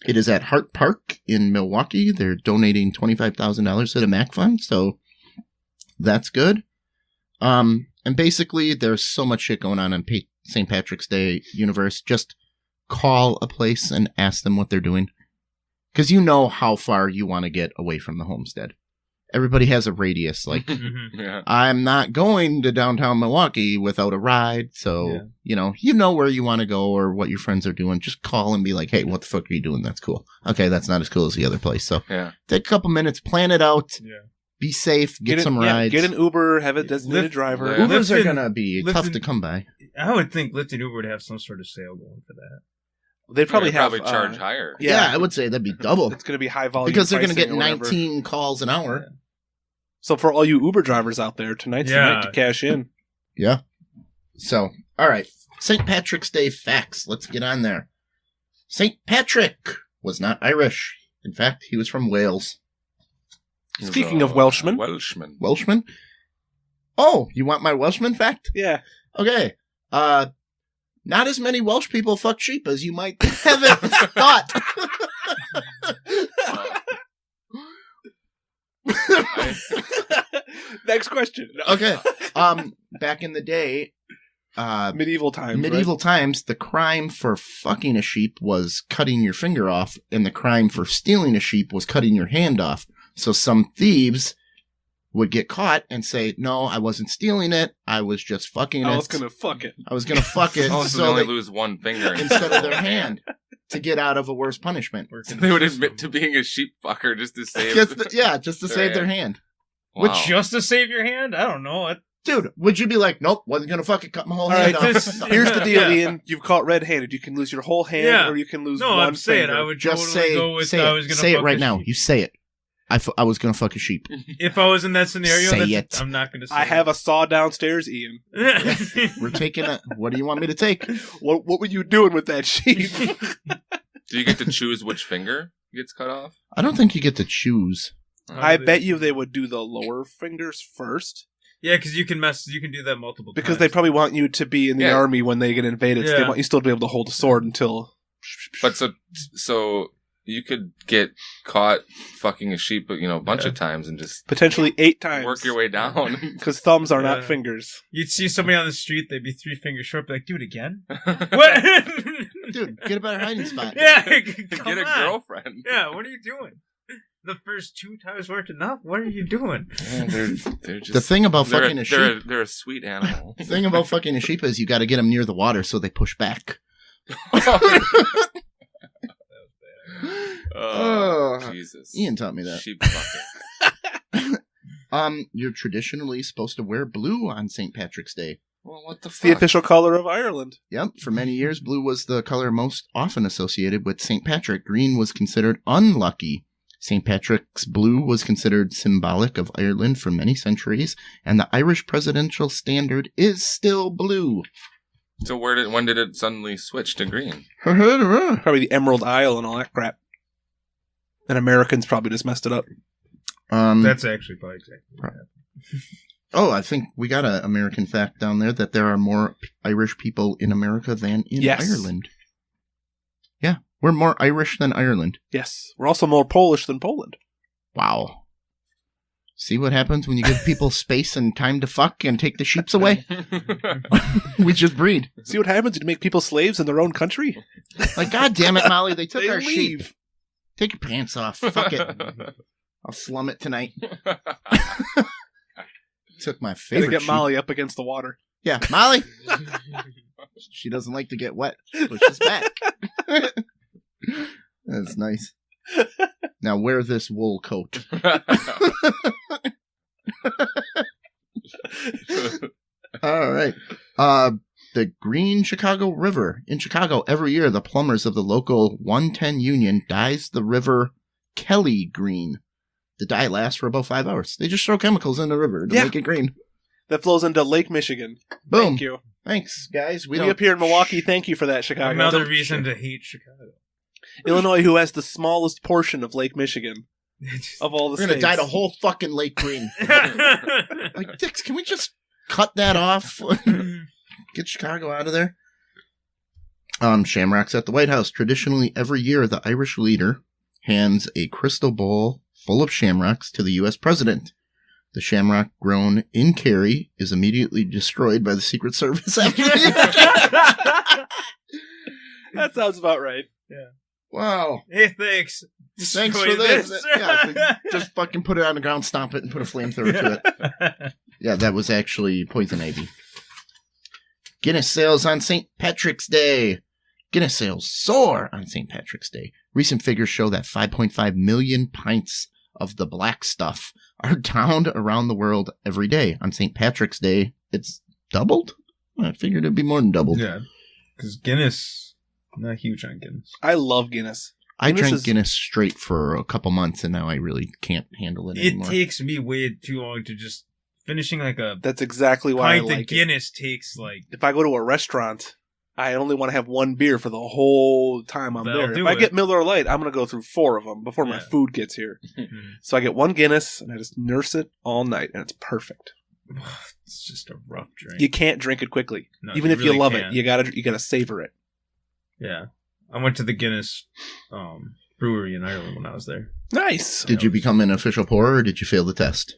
It is at Hart Park in Milwaukee. They're donating $25,000 to the MAC Fund, so that's good. And basically, there's so much shit going on St. Patrick's Day universe. Just call a place and ask them what they're doing. Because you know how far you want to get away from the homestead. Everybody has a radius. Like, Yeah. I'm not going to downtown Milwaukee without a ride. So, you know where you want to go or what your friends are doing. Just call and be like, hey, what the fuck are you doing? That's cool. Okay, that's not as cool as the other place. So take a couple minutes, plan it out. Yeah. Be safe, get some rides. Get an Uber, have a designated driver. Yeah. Ubers are going to be tough to come by. I would think Lyft and Uber would have some sort of sale going for that. They'd probably charge higher. Yeah, I would say that'd be double. It's going to be high volume because they're going to pricing get or 19 calls an hour. Yeah. So for all you Uber drivers out there, tonight's the night to cash in. Yeah. So, all right. St. Patrick's Day facts. Let's get on there. St. Patrick was not Irish. In fact, he was from Wales. Speaking of Welshmen. Welshman? Oh, you want my Welshman fact? Yeah. Okay. Not as many Welsh people fuck sheep as you might have thought. Next question. Okay. Back in the day, medieval times, the crime for fucking a sheep was cutting your finger off, and the crime for stealing a sheep was cutting your hand off. So some thieves would get caught and say, no, I wasn't stealing it. I was just fucking it. I was going to fuck it. So they only lose one finger instead of their hand to get out of a worse punishment. So they would admit to being a sheep fucker just to save just to save their hand. Wow. Just to save your hand? I don't know. Dude, would you be like, nope, wasn't going to fucking cut my whole All hand right, off? here's the deal, Ian. You've caught red-handed. You can lose your whole hand, or you can lose one I'm saying finger. I would Just totally go with say I was going to say fuck it right a now. sheep. You say it. I was going to fuck a sheep. If I was in that scenario, Say it. I'm not going to say I have a saw downstairs, Ian. it. We're taking it. What do you want me to take? What were you doing with that sheep? Do you get to choose which finger gets cut off? I don't think you get to choose. I bet you they would do the lower fingers first. Yeah, because you can do that multiple times. Because they probably want you to be in the army when they get invaded. So they Yeah. want you still to be able to hold a sword until... But so you could get caught fucking a sheep, a bunch of times and just Potentially 8 times. work your way down. Because thumbs are not Yeah. fingers. You'd see somebody on the street, they'd be 3 fingers short, be like, do it again? What? Dude, get a better hiding spot. Yeah, Get come a on. girlfriend. Yeah, what are you doing? The first 2 times weren't enough? What are you doing? Yeah, they're just The thing about fucking a sheep, they're a sweet animal. the thing about fucking a sheep is you got to get them near the water so they push back. Oh, Jesus. Ian taught me that. Sheep fucking. You're traditionally supposed to wear blue on St. Patrick's Day. Well, what the It's fuck? the official color of Ireland. Yep, for many years, blue was the color most often associated with St. Patrick. Green was considered unlucky. St. Patrick's blue was considered symbolic of Ireland for many centuries, and the Irish presidential standard is still blue. So when did it suddenly switch to green? Probably the Emerald Isle and all that crap. And Americans probably just messed it up. That's actually probably exactly what happened. Oh, I think we got an American fact down there that there are more Irish people in America than in Ireland. Yeah, we're more Irish than Ireland. Yes. We're also more Polish than Poland. Wow. See what happens when you give people space and time to fuck and take the sheeps away? We just breed. See what happens when you make people slaves in their own country? Like, God damn it, Molly, they took They our leave. sheep. Take your pants off. Fuck it. I'll slum it tonight. Took my Gotta favorite get sheep. Molly up against the water. Yeah, Molly. She doesn't like to get wet. Pushes back. That's nice. Now wear this wool coat. All right. The Green Chicago River. In Chicago, every year, the plumbers of the local 110 Union dyes the river Kelly green. The dye lasts for about 5 hours. They just throw chemicals in the river to make it green. That flows into Lake Michigan. Boom. Thank you. Thanks, guys. We up here in Milwaukee, thank you for that, Chicago. Another reason to hate Chicago. Illinois, who has the smallest portion of Lake Michigan of all the We're going to states. dye the whole fucking lake green. Like, Dix, can we just cut that off? Get Chicago out of there. Shamrocks at the White House. Traditionally, every year, the Irish leader hands a crystal bowl full of shamrocks to the U.S. president. The shamrock grown in Kerry is immediately destroyed by the Secret Service after That sounds about right. Yeah. Wow. Hey, thanks. Thanks Destroy for this. Yeah, just fucking put it on the ground, stomp it, and put a flamethrower to it. Yeah, that was actually poison ivy. Guinness sales on St. Patrick's Day. Guinness sales soar on St. Patrick's Day. Recent figures show that 5.5 million pints of the black stuff are downed around the world every day. On St. Patrick's Day, it's doubled? I figured it'd be more than doubled. Yeah, because Guinness, not huge on Guinness. I love Guinness. I drank Guinness straight for a couple months, and now I really can't handle it anymore. It takes me way too long to just finishing like a That's exactly why I pint like of Guinness takes like. If I go to a restaurant, I only want to have one beer for the whole time I'm That'll there. do If I it. get Miller Lite, I'm going to go through 4 of them before my food gets here. So I get one Guinness, and I just nurse it all night, and it's perfect. It's just a rough drink. You can't drink it quickly. No, Even if really you love can't. it, you gotta savor it. Yeah, I went to the Guinness brewery in Ireland when I was there. Nice. Did you become an official pourer, or did you fail the test?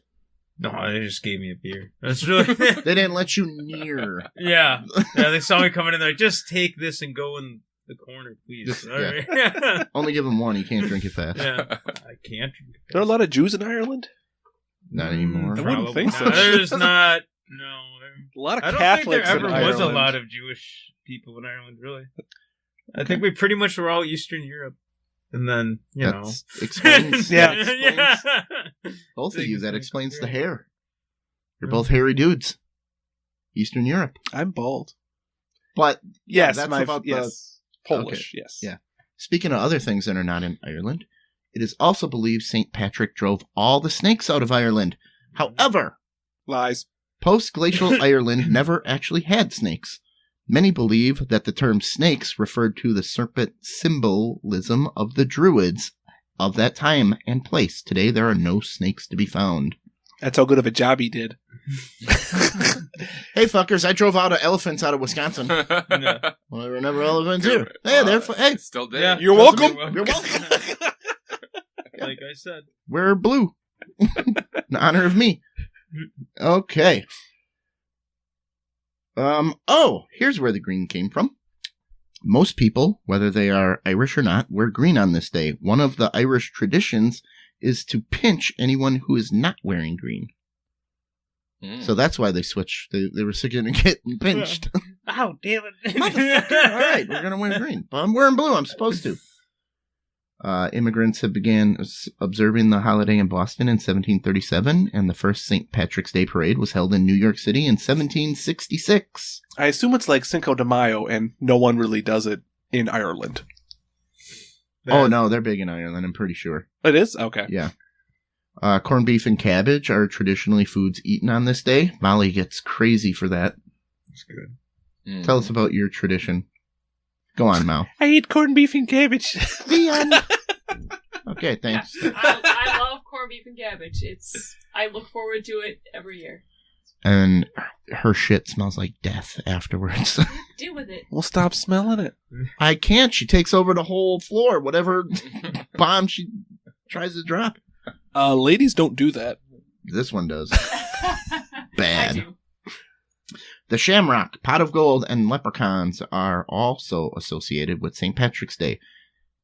No, they just gave me a beer. That's really. They didn't let you near. Yeah, they saw me coming in there. Just take this and go in the corner, please. All right. Only give them one. You can't drink it fast. Yeah, I can't drink it. Are there a lot of Jews in Ireland? Not anymore. I wouldn't think so. No, there's not. No, A lot of I don't Catholics think there ever in was a Ireland. lot of Jewish people in Ireland. Really, I think we pretty much were all Eastern Europe, and then That explains. Yeah. that explains both of you. That explains the hair. You're both hairy dudes. Eastern Europe. I'm bald. But yes, that's about Polish. Okay. Yes. Yeah. Speaking of other things that are not in Ireland, it is also believed St. Patrick drove all the snakes out of Ireland. However, lies. Post-glacial Ireland never actually had snakes. Many believe that the term snakes referred to the serpent symbolism of the Druids of that time and place. Today, there are no snakes to be found. That's how good of a job he did. Hey, fuckers, I drove out elephants out of Wisconsin. Yeah. Well, there were never elephants here. Hey, hey. Still did. Yeah. You're welcome. You're welcome. Like I said. We're blue. In honor of me. Okay. Here's where the green came from. Most people, whether they are Irish or not, wear green on this day. One of the Irish traditions is to pinch anyone who is not wearing green. So that's why they switched. They were sick of getting pinched. Oh, damn it. Motherfucker. All right, we're going to wear green. But I'm wearing blue. I'm supposed to. Immigrants have began observing the holiday in Boston in 1737, and the first St. Patrick's Day parade was held in New York City in 1766. I assume it's like Cinco de Mayo, and no one really does it in Ireland. Oh, no, they're big in Ireland, I'm pretty sure. It is? Okay. Yeah. Corned beef and cabbage are traditionally foods eaten on this day. Molly gets crazy for that. That's good. Tell us about your tradition. Go on, Mal. I eat corned beef and cabbage. The end. Okay, thanks. I love corned beef and cabbage. I look forward to it every year. And her shit smells like death afterwards. Deal with it. We'll stop smelling it. I can't. She takes over the whole floor. Whatever bomb she tries to drop. Ladies don't do that. This one does. I Bad. do. The shamrock, pot of gold, and leprechauns are also associated with St. Patrick's Day.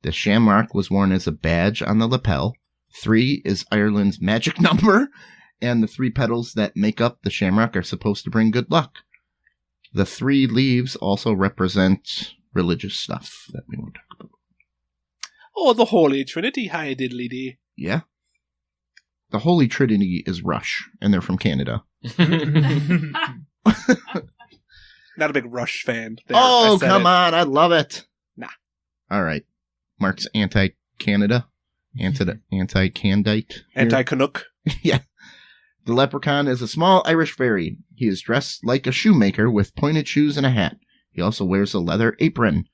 The shamrock was worn as a badge on the lapel. 3 is Ireland's magic number, and the 3 petals that make up the shamrock are supposed to bring good luck. The 3 leaves also represent religious stuff that we won't talk about. Oh, the Holy Trinity, hi diddly dee. Yeah. The Holy Trinity is Rush, and they're from Canada. Not a big Rush fan. There, Oh, come on. I love it. Nah. All right. Mark's anti-Canada. Anti-Candite. Anti-Canuck. Yeah. The leprechaun is a small Irish fairy. He is dressed like a shoemaker with pointed shoes and a hat. He also wears a leather apron.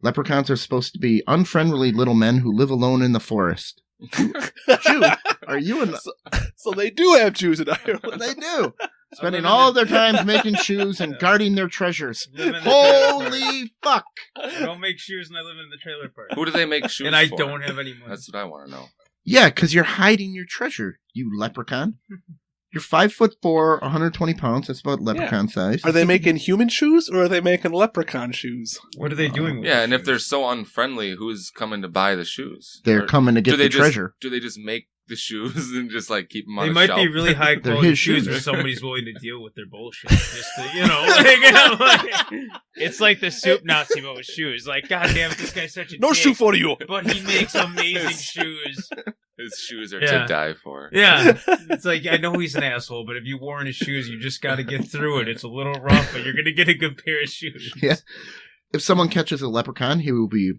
Leprechauns are supposed to be unfriendly little men who live alone in the forest. Jew, are you in So they do have Jews in Ireland. They do. Spending all of their time making shoes and guarding their treasures. Holy fuck. I don't make shoes and I live in the trailer park. Who do they make shoes and I for? don't have any money. That's what I want to know. Yeah, because you're hiding your treasure, you leprechaun. You're 5'4", 120 pounds. That's about leprechaun size. Are they making human shoes or are they making leprechaun shoes? What are they doing with Yeah, the and if shoes? they're so unfriendly, who's coming to buy the shoes? They're Or coming to get do they the treasure. Do they just make the shoes and just like keep them on They a might shelf? be really high They're quality his shoes shoes. if somebody's willing to deal with their bullshit. Just to, like, it's like the soup Nazi but with shoes. Like, god damn it, this guy's such a No dick, shoe for you. but he makes amazing shoes. His shoes are Yeah. to die for. Yeah, it's like I know he's an asshole, but if you wore his shoes, you just got to get through it. It's a little rough, but you're gonna get a good pair of shoes. Yeah. If someone catches a leprechaun, he will be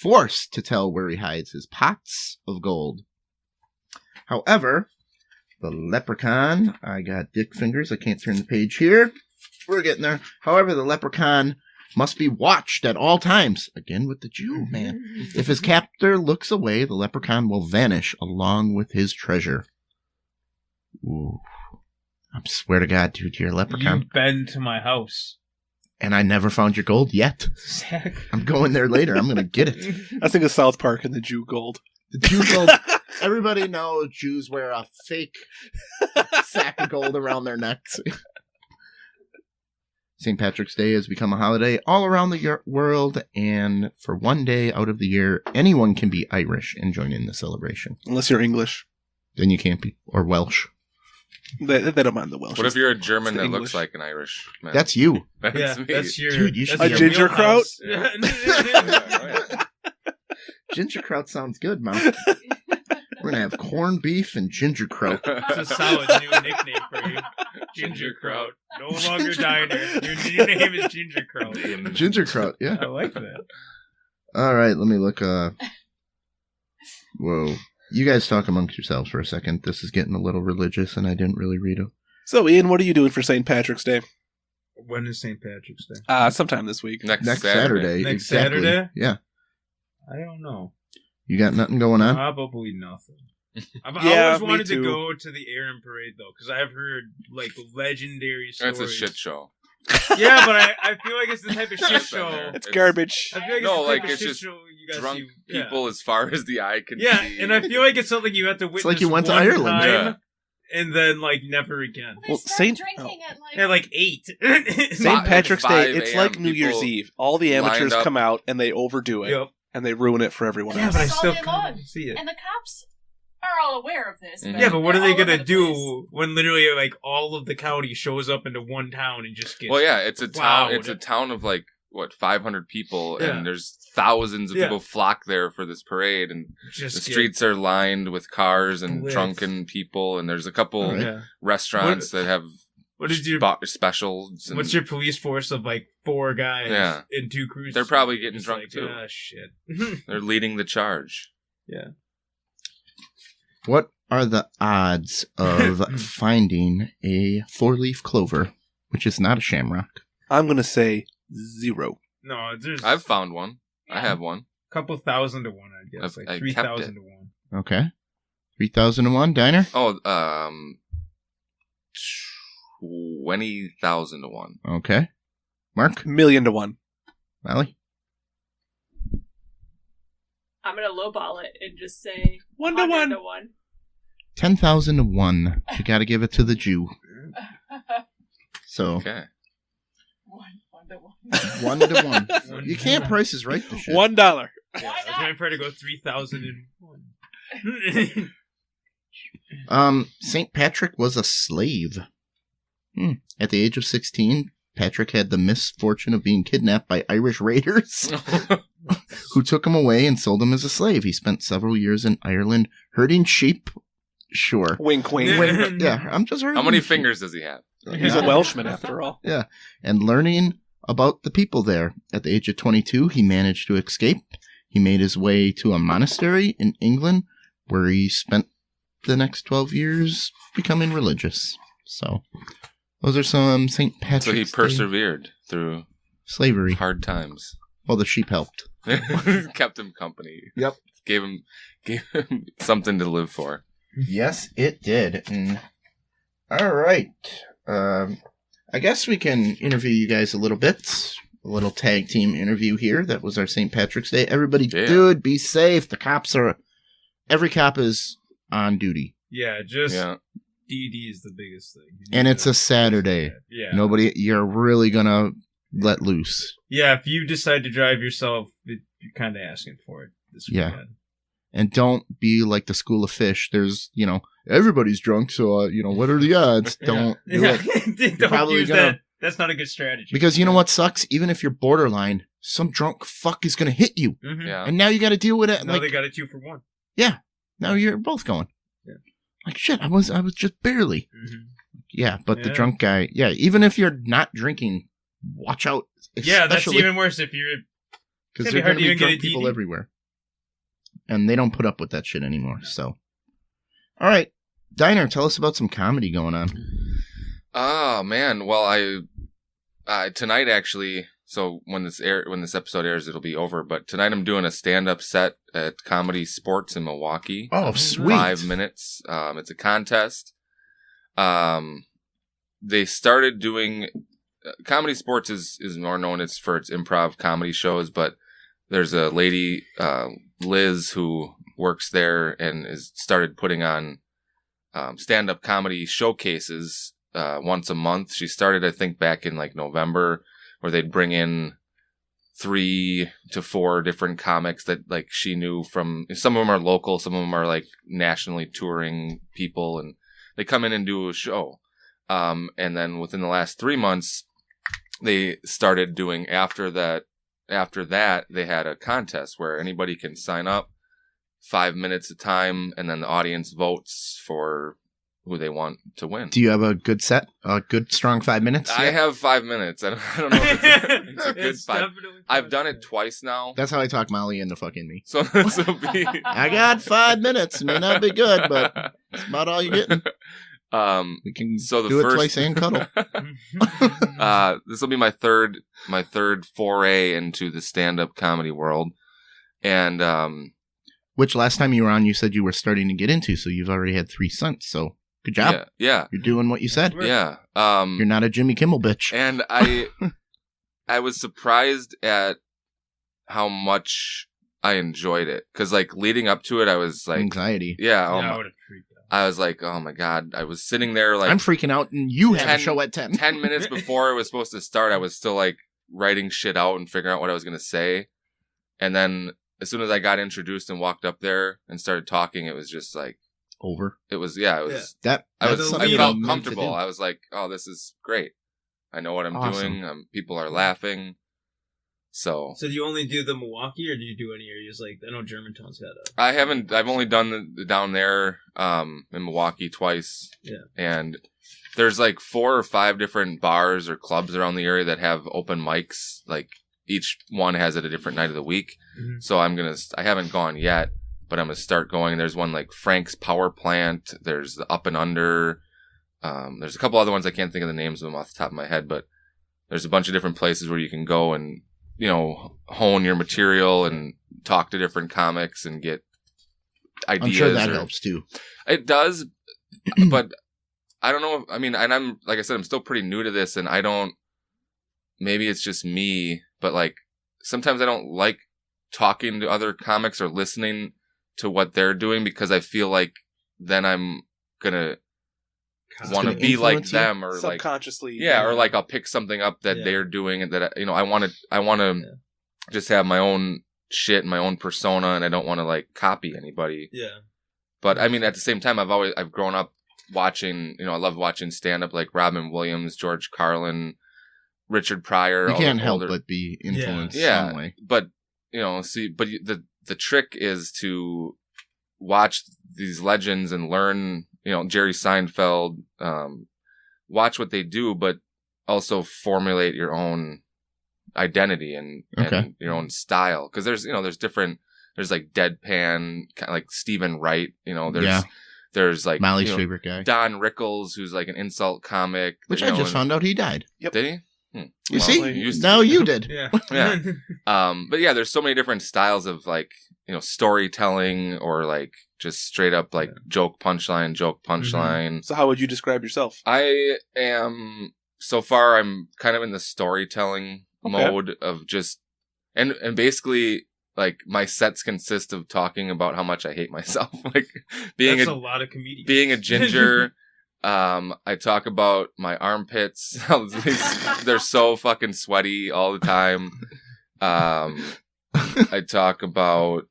forced to tell where he hides his pots of gold. However, the leprechaun, I got dick fingers. I can't turn the page here. We're getting there. However, the leprechaun must be watched at all times. Again with the Jew, man. If his captor looks away, the leprechaun will vanish along with his treasure. Ooh. I swear to God, dude, you're a leprechaun. You've been to my house, And I never found your gold yet. Zach. I'm going there later. I'm going to get it. I think of South Park and the Jew gold. The Jew gold. Everybody knows Jews wear a fake sack of gold around their necks. St. Patrick's Day has become a holiday all around the world, and for one day out of the year, anyone can be Irish and join in the celebration. Unless you're English. Then you can't be, or Welsh. They don't mind the Welsh. What if you're a German that English. looks like an Irish man? That's you. Yeah, me. that's your Dude, you should that's be your a ginger kraut? wheelhouse. Ginger kraut sounds good, Mom. We're going to have corned beef and ginger kraut. It's a solid new nickname for you, ginger kraut. No longer diner. Your name is Ginger Kraut. Ginger Kraut, yeah. I like that. All right, let me look. Whoa. You guys talk amongst yourselves for a second. This is getting a little religious, and I didn't really read them. So, Ian, what are you doing for St. Patrick's Day? When is St. Patrick's Day? Sometime this week. Next Saturday. Next exactly. Saturday? Yeah. I don't know. You got nothing going on? Probably nothing. I've Yeah, always me wanted too. to go to the Aaron Parade, though, because I've heard, like, legendary stories. That's a shit show. Yeah, but I feel like it's the type of shit show. It's garbage. I feel like No, it's the like, type of it's shit just show you guys Drunk see. Yeah. people as far as the eye can see. Yeah, and I feel like it's something you have to witness like you went to one Ireland. time, Yeah. and then, like, never again. They Well, start drinking at like... Yeah, like 8. St. Patrick's Day, 5 it's like a.m. New Year's people Eve. All the amateurs lined up. come out and they overdo it. Yep. And they ruin it for everyone Yeah, else. but I It's all still day can't long. see it. And the cops are all aware of this. Mhm. Yeah, but what are they're they all gonna over the place. do when literally like all of the county shows up into one town and just gets? Well, yeah, it's a town. wowed? It's a town of like 500 people, Yeah. and there's thousands of Yeah. people flock there for this parade, and just the get- streets are lined with cars and Lit. drunken people, and there's a couple All right. Yeah. restaurants that have What is your specials. And What's your police force of like 4 guys Yeah. in 2 cruisers? They're probably getting Just drunk, like, too. Ah, shit. They're leading the charge. Yeah. What are the odds of finding a 4-leaf clover, which is not a shamrock? I'm going to say 0. No, there's I've found one. I Yeah. have one. a couple thousand to 1, I guess. I Like kept 3,000 it. to 1. Okay. 3,001, Diner? Oh, 20,000 to 1. Okay. Mark? $1,000,000. Molly? I'm going to lowball it and just say 1 to 1. 1. 10,000 to 1. You gotta give it to the Jew. So, Okay. 1 to 1. 1 to 1. You can't price is right this shit. $1. Yeah, I was trying to go 3,001. St. Patrick was a slave. At the age of 16, Patrick had the misfortune of being kidnapped by Irish raiders who took him away and sold him as a slave. He spent several years in Ireland herding sheep. Sure. Wink, wink. Yeah, I'm just herding How many sheep. fingers does he have? He's a Welshman after all. Yeah, and learning about the people there. At the age of 22, he managed to escape. He made his way to a monastery in England, where he spent the next 12 years becoming religious. So, those are some St. Patrick's So he Day persevered through slavery. hard times. Well, the sheep helped. Kept him company. Yep. Gave him something to live for. Yes, it did. All right. I guess we can interview you guys a little bit. A little tag team interview here. That was our St. Patrick's Day. Everybody, Yeah. dude, be safe. The cops are... Every cop is on duty. Yeah, just Yeah. DD is the biggest thing. And it's a Saturday. Yeah. Nobody... You're really gonna let loose. Yeah, if you decide to drive yourself, you're kind of asking for it this Yeah. weekend. And don't be like the school of fish. There's, everybody's drunk, so, what are the odds? Don't do it. Don't probably use gonna- that. That's not a good strategy. Because you know what sucks? Even if you're borderline, some drunk fuck is going to hit you. Mm-hmm. Yeah. And now you got to deal with it. No, Like, they got a 2 for 1. now you're both going. Yeah. Like, shit, I was just barely. Mm-hmm. Yeah, but the Yeah. drunk guy, even if you're not drinking, watch out. Yeah, that's Especially even worse if you're. because it's there's gonna going be to hard be to even drunk get a people DD. everywhere. And they don't put up with that shit anymore, so. All right. Diner, tell us about some comedy going on. Oh man, well I tonight actually. So when this episode airs, it'll be over. But tonight I'm doing a stand-up set at Comedy Sports in Milwaukee. Oh, sweet. 5 minutes. It's a contest. They started doing Comedy Sports is more known as for its improv comedy shows, but there's a lady Liz who works there and is started putting on stand-up comedy showcases once a month. She started, I think, back in like November, where they'd bring in 3 to 4 different comics that like she knew from. Some of them are local, some of them are like nationally touring people, and they come in and do a show. And then within the last 3 months, they started doing after that, they had a contest where anybody can sign up 5 minutes a time, and then the audience votes for who they want to win. Do you have a good set? A good strong 5 minutes? I have 5 minutes. I don't know if it's a good 5. I've done it twice now. That's how I talk Molly into fucking me. So I got 5 minutes. It may not be good, but it's about all you're getting. We can do it twice and cuddle. This will be my third foray into the stand-up comedy world. And which last time you were on, you said you were starting to get into, so you've already had 3 cents. So good job. Yeah. You're doing what you said. Yeah. You're not a Jimmy Kimmel bitch. And I was surprised at how much I enjoyed it. Because, like, leading up to it, I was like... Anxiety. Yeah. I would have freaked out. I was like, oh my God. I was sitting there like... I'm freaking out, and you have a show at 10. 10 minutes before it was supposed to start, I was still, like, writing shit out and figuring out what I was going to say. And then... as soon as I got introduced and walked up there and started talking, it was just like over. It was I felt comfortable. I was like, oh, this is great. I know what I'm doing. People are laughing. So do you only do the Milwaukee, or do you do any areas like I know Germantown's got a? I've only done the down there in Milwaukee twice. Yeah, and there's like 4 or 5 different bars or clubs around the area that have open mics. Like each one has it a different night of the week. Mm-hmm. So I haven't gone yet, but I'm going to start going. There's one like Frank's Power Plant. There's the Up and Under. There's a couple other ones. I can't think of the names of them off the top of my head, but there's a bunch of different places where you can go and, you know, hone your material and talk to different comics and get ideas. I'm sure that helps too. It does, but I don't know. And I'm, like I said, I'm still pretty new to this, and maybe it's just me, but like sometimes I don't like talking to other comics or listening to what they're doing because I feel like then I'm gonna want to be like them or subconsciously, or like I'll pick something up that they're doing and that I want to just have my own shit and my own persona, and I don't want to like copy anybody. Yeah. But I mean, at the same time, I've grown up watching. I love watching stand up like Robin Williams, George Carlin, Richard Pryor. You can't help but be influenced some way. But the trick is to watch these legends and learn, Jerry Seinfeld, watch what they do, but also formulate your own identity and your own style. Cause there's like deadpan, kind of like Stephen Wright, there's like Molly's favorite guy, Don Rickles, who's like an insult comic. Which I just found out he died. Yep. Did he? You see? Now you did. Yeah. But yeah, there's so many different styles of like, storytelling or like just straight up like joke punchline. Mm-hmm. So how would you describe yourself? So far I'm kind of in the storytelling mode of just, and basically like my sets consist of talking about how much I hate myself. Like That's a lot of comedians. Being a ginger. I talk about my armpits. They're so fucking sweaty all the time. I talk about,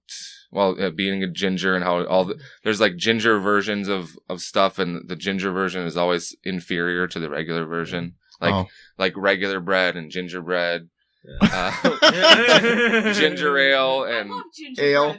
being a ginger and how there's like ginger versions of stuff, and the ginger version is always inferior to the regular version. Like regular bread and gingerbread, ginger ale and ale.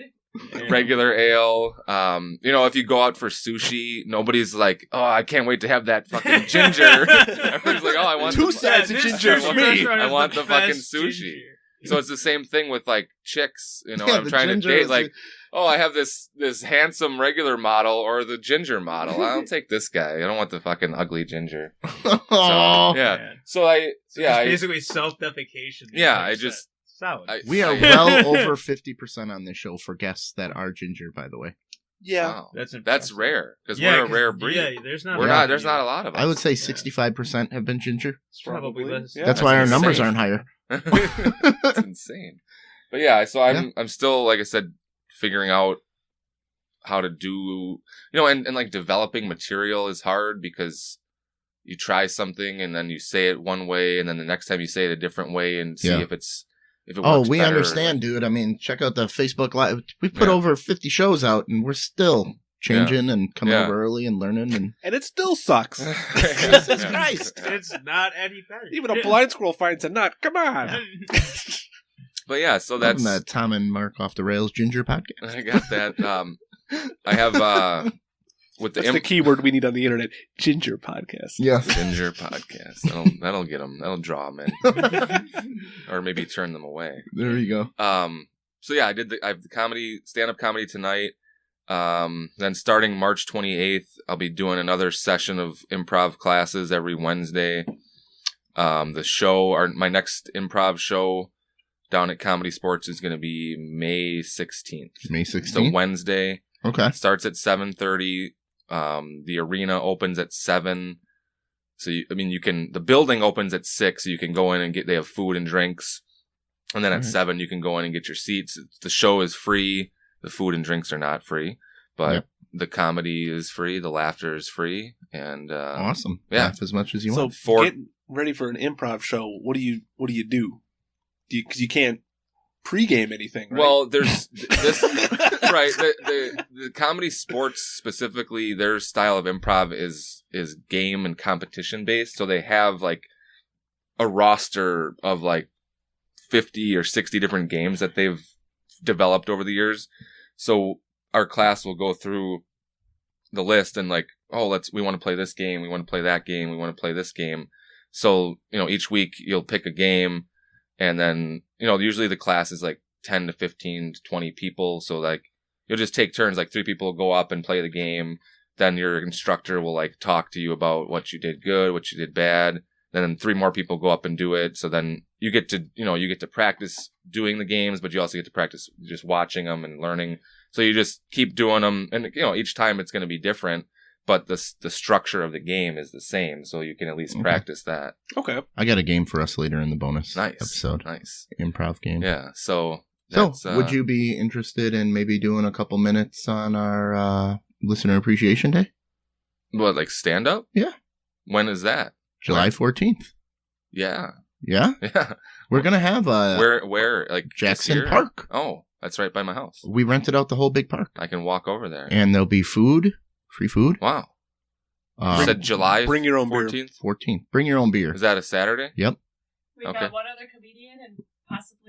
Regular ale. If you go out for sushi, nobody's like, oh, I can't wait to have that fucking ginger. Everybody's like, oh, I want 2 sides of ginger for me. I want the fucking sushi. Ginger. So it's the same thing with like chicks. I'm trying to date like, oh, I have this handsome regular model or the ginger model. I'll take this guy. I don't want the fucking ugly ginger. So, yeah. Man. So it's basically self-defecation. Yeah, I just. We are well over 50% on this show for guests that are ginger, by the way. Yeah. Wow. That's rare because we're a rare breed. Yeah, there's not a lot of us. I would say 65% have been ginger. Probably less. Yeah, that's why our numbers aren't higher. That's insane. But yeah, so I'm still, like I said, figuring out how to do, and like developing material is hard because you try something and then you say it one way and then the next time you say it a different way and see if it works better. Understand, dude. I mean, check out the Facebook Live. We put over 50 shows out, and we're still changing and coming over early and learning. And it still sucks. Jesus Christ. It's not any better. Even a blind squirrel finds a nut. Come on. But yeah, so that's... that Tom and Mark Off the Rails Ginger podcast. I got that. I have... with That's the keyword we need on the internet. Ginger podcast. Yes. Ginger podcast. That'll get them. That'll draw them in, or maybe turn them away. There you go. So yeah, I have the stand-up comedy tonight. Then starting March 28th, I'll be doing another session of improv classes every Wednesday. My next improv show down at Comedy Sports is going to be May 16th. May 16th? So Wednesday. Okay. It starts at 7:30. The arena opens at 7. So, the building opens at 6, so you can go in and they have food and drinks. And then at 7, you can go in and get your seats. The show is free. The food and drinks are not free, but the comedy is free. The laughter is free. And, awesome. Yeah. Laugh as much as you want. So getting ready for an improv show, what do you do? Because you can't pregame anything, right? Well, there's this, right. The Comedy Sports specifically, their style of improv is game and competition based. So they have like a roster of like 50 or 60 different games that they've developed over the years. So our class will go through the list and like, we want to play this game. We want to play that game. We want to play this game. So, each week you'll pick a game and then, usually the class is like 10 to 15 to 20 people. So like you'll just take turns, like 3 people will go up and play the game. Then your instructor will like talk to you about what you did good, what you did bad. Then 3 more people go up and do it. So then you get to practice doing the games, but you also get to practice just watching them and learning. So you just keep doing them. And, each time it's going to be different, but the structure of the game is the same. So you can at least practice that. Okay. I got a game for us later in the bonus episode. Nice. Improv game. Yeah. So would you be interested in maybe doing a couple minutes on our Listener Appreciation Day? What, like stand up? Yeah. When is that? July 14th. Yeah. Yeah? Yeah. We're going to have Where? Like Jackson Park. Oh, that's right by my house. We rented out the whole big park. I can walk over there. And there'll be food. Free food. Wow. You said July Bring your own 14th? beer. 14th. Bring your own beer. Is that a Saturday? Yep. We've got one other comedian and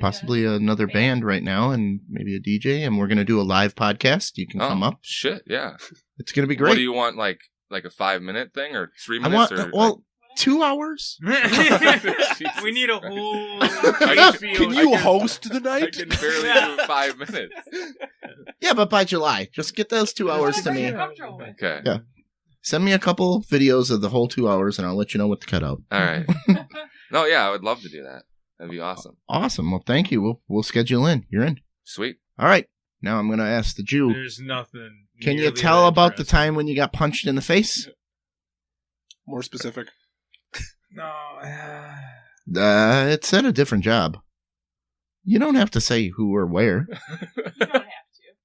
possibly another band right now and maybe a DJ. And we're going to do a live podcast. You can come up. Shit, yeah. It's going to be great. What do you want, like a 5-minute thing or 3 minutes? 2 hours? We need a whole... Can you host the night? I can barely do 5 minutes. Yeah, but by July. Just get those 2 hours to me. Okay. Yeah. Send me a couple videos of the whole 2 hours and I'll let you know what to cut out. All right. No, yeah, I would love to do that. That'd be awesome. Awesome. Well, thank you. We'll schedule in. You're in. Sweet. All right. Now I'm going to ask the Jew. There's nothing. Can you tell about the time when you got punched in the face? More specific. No. It's at a different job. You don't have to say who or where. You don't have to.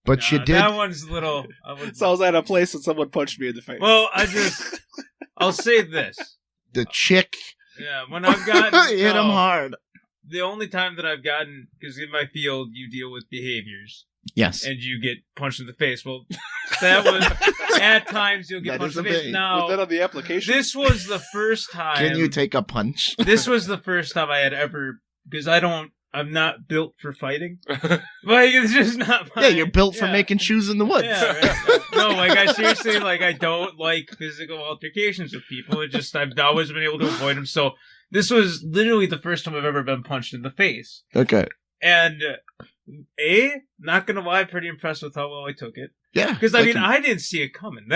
But you did. That one's a little... So I was at a place and someone punched me in the face. Well, I'll say this. The chick. Yeah, when I've gotten... hit him hard. The only time that I've gotten... Because in my field, you deal with behaviors. Yes. And you get punched in the face. Well, that was... At times, you'll get punched in the face. Now, was that on the application? This was the first time... Can you take a punch? This was the first time I had ever... Because I'm not built for fighting. Like, it's just not my... Yeah, you're built for making shoes in the woods. Yeah, right. No, I seriously, I don't like physical altercations with people. I've always been able to avoid them. So this was literally the first time I've ever been punched in the face. Okay. And, not gonna lie, pretty impressed with how well I took it. Yeah. Because, I didn't see it coming.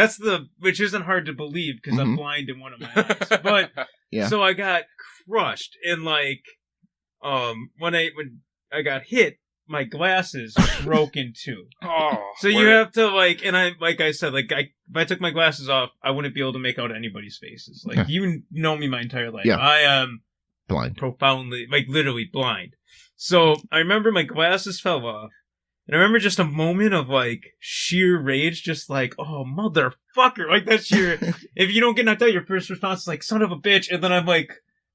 Which isn't hard to believe, because I'm blind in one of my eyes. But, so I got crushed, and, when I got hit, my glasses broke in two. So you have to and I said, if I took my glasses off, I wouldn't be able to make out anybody's faces. You know me my entire life. Yeah. I am blind, profoundly, literally blind. So I remember my glasses fell off, and I remember just a moment of sheer rage, just oh motherfucker, that's your. If you don't get knocked out, your first response is son of a bitch, and then I'm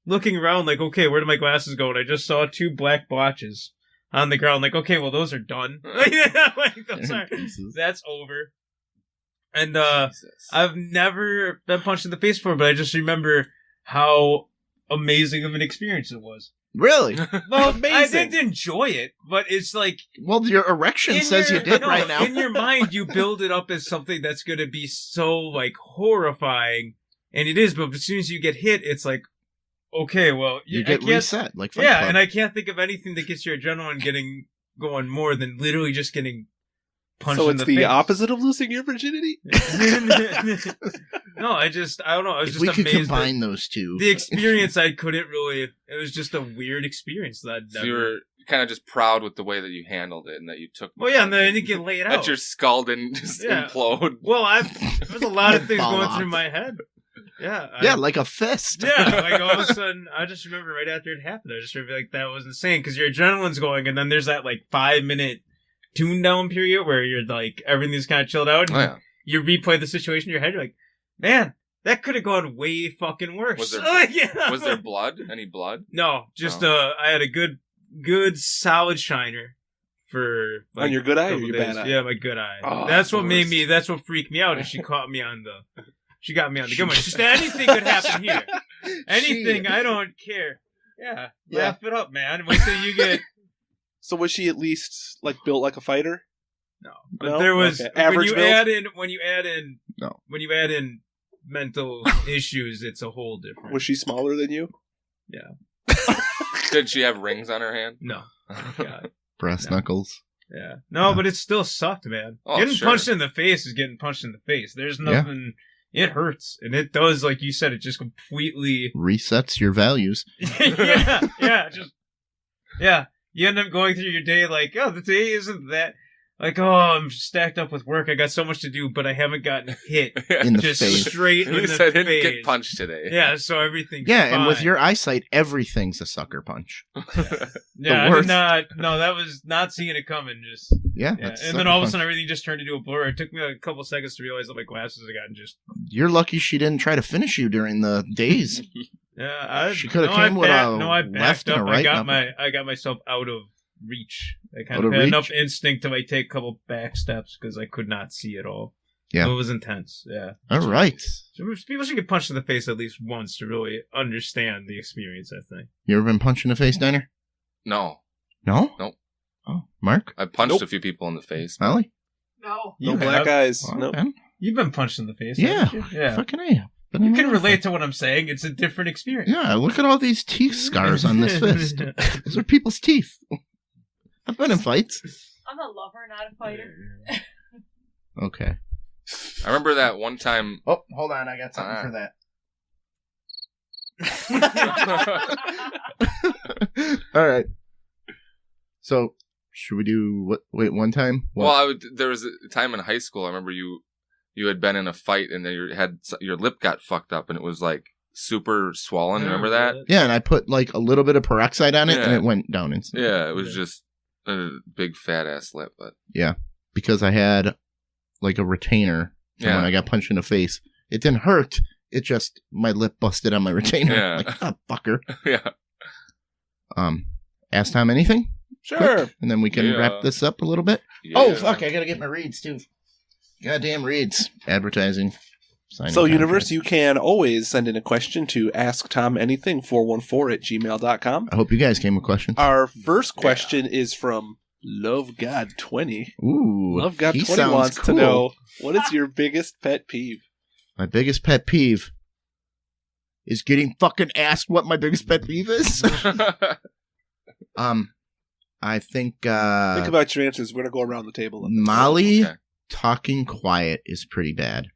looking around okay, where did my glasses go? And I just saw 2 black blotches on the ground. Okay, well, those are done. That's over. And I've never been punched in the face before, but I just remember how amazing of an experience it was. Really? Well, Amazing. I didn't enjoy it, but it's like... Well, your erection says you did right now. In your mind, you build it up as something that's going to be so, like, horrifying. And it is, but as soon as you get hit, it's like, okay, well... You get reset, like Fight Yeah, Club. and I can't think of anything that gets your adrenaline going more than literally just getting punched in the face. So it's the opposite of losing your virginity? No, I don't know. I was if just we amazed. could combine those two. The experience, I couldn't really... It was just a weird experience that So you were kind of just proud with the way that you handled it and that you took... Well, yeah, and then I didn't get laid out. That your skull didn't just implode. Well, there's a lot of things Fall going off. through my head. Yeah. Yeah, like a fist. Yeah, like all of a sudden, I just remember right after it happened, I just remember like that was insane because your adrenaline's going, and then there's that like 5-minute tune down period where you're like everything's kind of chilled out. And you replay the situation in your head. You're like, man, that could have gone way fucking worse. Was there blood? Any blood? No, just I had a good solid shiner for like, on your good eye or your bad eye? Yeah, my good eye. Oh, that's what that's what freaked me out. Is she caught me on the. She got me on the good one. Just anything could happen here. Anything, I don't care. Yeah, laugh it up, man. Wait till you get. So was she at least like built like a fighter? No, but there was average build? when you add in mental issues, it's a whole different. Was she smaller than you? Yeah. Did she have rings on her hand? No. Oh, God. Brass knuckles. Yeah. No, but it still sucked, man. Oh, getting punched in the face is getting punched in the face. There's nothing. It hurts, and it does, like you said, it just completely resets your values. Yeah. You end up going through your day like, oh, the day isn't that. Like, oh, I'm stacked up with work. I got so much to do, but I haven't gotten hit in the just face. Straight in the face. I didn't get punched today. Yeah, so everything's fine. And with your eyesight, everything's a sucker punch. Yeah, I did not. No, that was not seeing it coming. Just and then all of a sudden, everything just turned into a blur. It took me a couple seconds to realize that my glasses had gotten just. You're lucky she didn't try to finish you during the days. Yeah, she could have came with a left and a right. I got myself out of reach. I kind of had enough instinct to like take a couple back steps because I could not see it all. Yeah, so it was intense. Yeah. All right. So people should get punched in the face at least once to really understand the experience. I think. You ever been punched in the face, Diner? No. No. Nope. Oh, Mark. I punched a few people in the face. Molly. No. No black eyes. Well, nope. You've been punched in the face. Yeah. Yeah. Fucking A. You can relate to what I'm saying. It's a different experience. Yeah. Look at all these teeth scars on this fist. Those are people's teeth. I've been in fights. I'm a lover, not a fighter. Okay. I remember that one time. Oh, hold on. I got something for that. All right. So, should we do what? Wait, one time? What? Well, there was a time in high school. I remember you had been in a fight and then your lip got fucked up and it was like super swollen. Remember that? Yeah, and I put like a little bit of peroxide on it and it went down instantly. Yeah, it was just a big fat ass lip, but yeah, because I had like a retainer. And when I got punched in the face, it didn't hurt. It just my lip busted on my retainer. Yeah. Like, oh, fucker. Yeah. Ask Tom anything? Sure. Quick, and then we can wrap this up a little bit. Yeah. Oh fuck! I gotta get my reads too. Goddamn reads. Advertising. So, Universe, you can always send in a question to asktom anything414@gmail.com. I hope you guys came with questions. Our first question is from Love God 20. Ooh, Love God 20 wants to know, what is your biggest pet peeve? My biggest pet peeve is getting fucking asked what my biggest pet peeve is. I think think about your answers. We're gonna go around the table. Molly talking quiet is pretty bad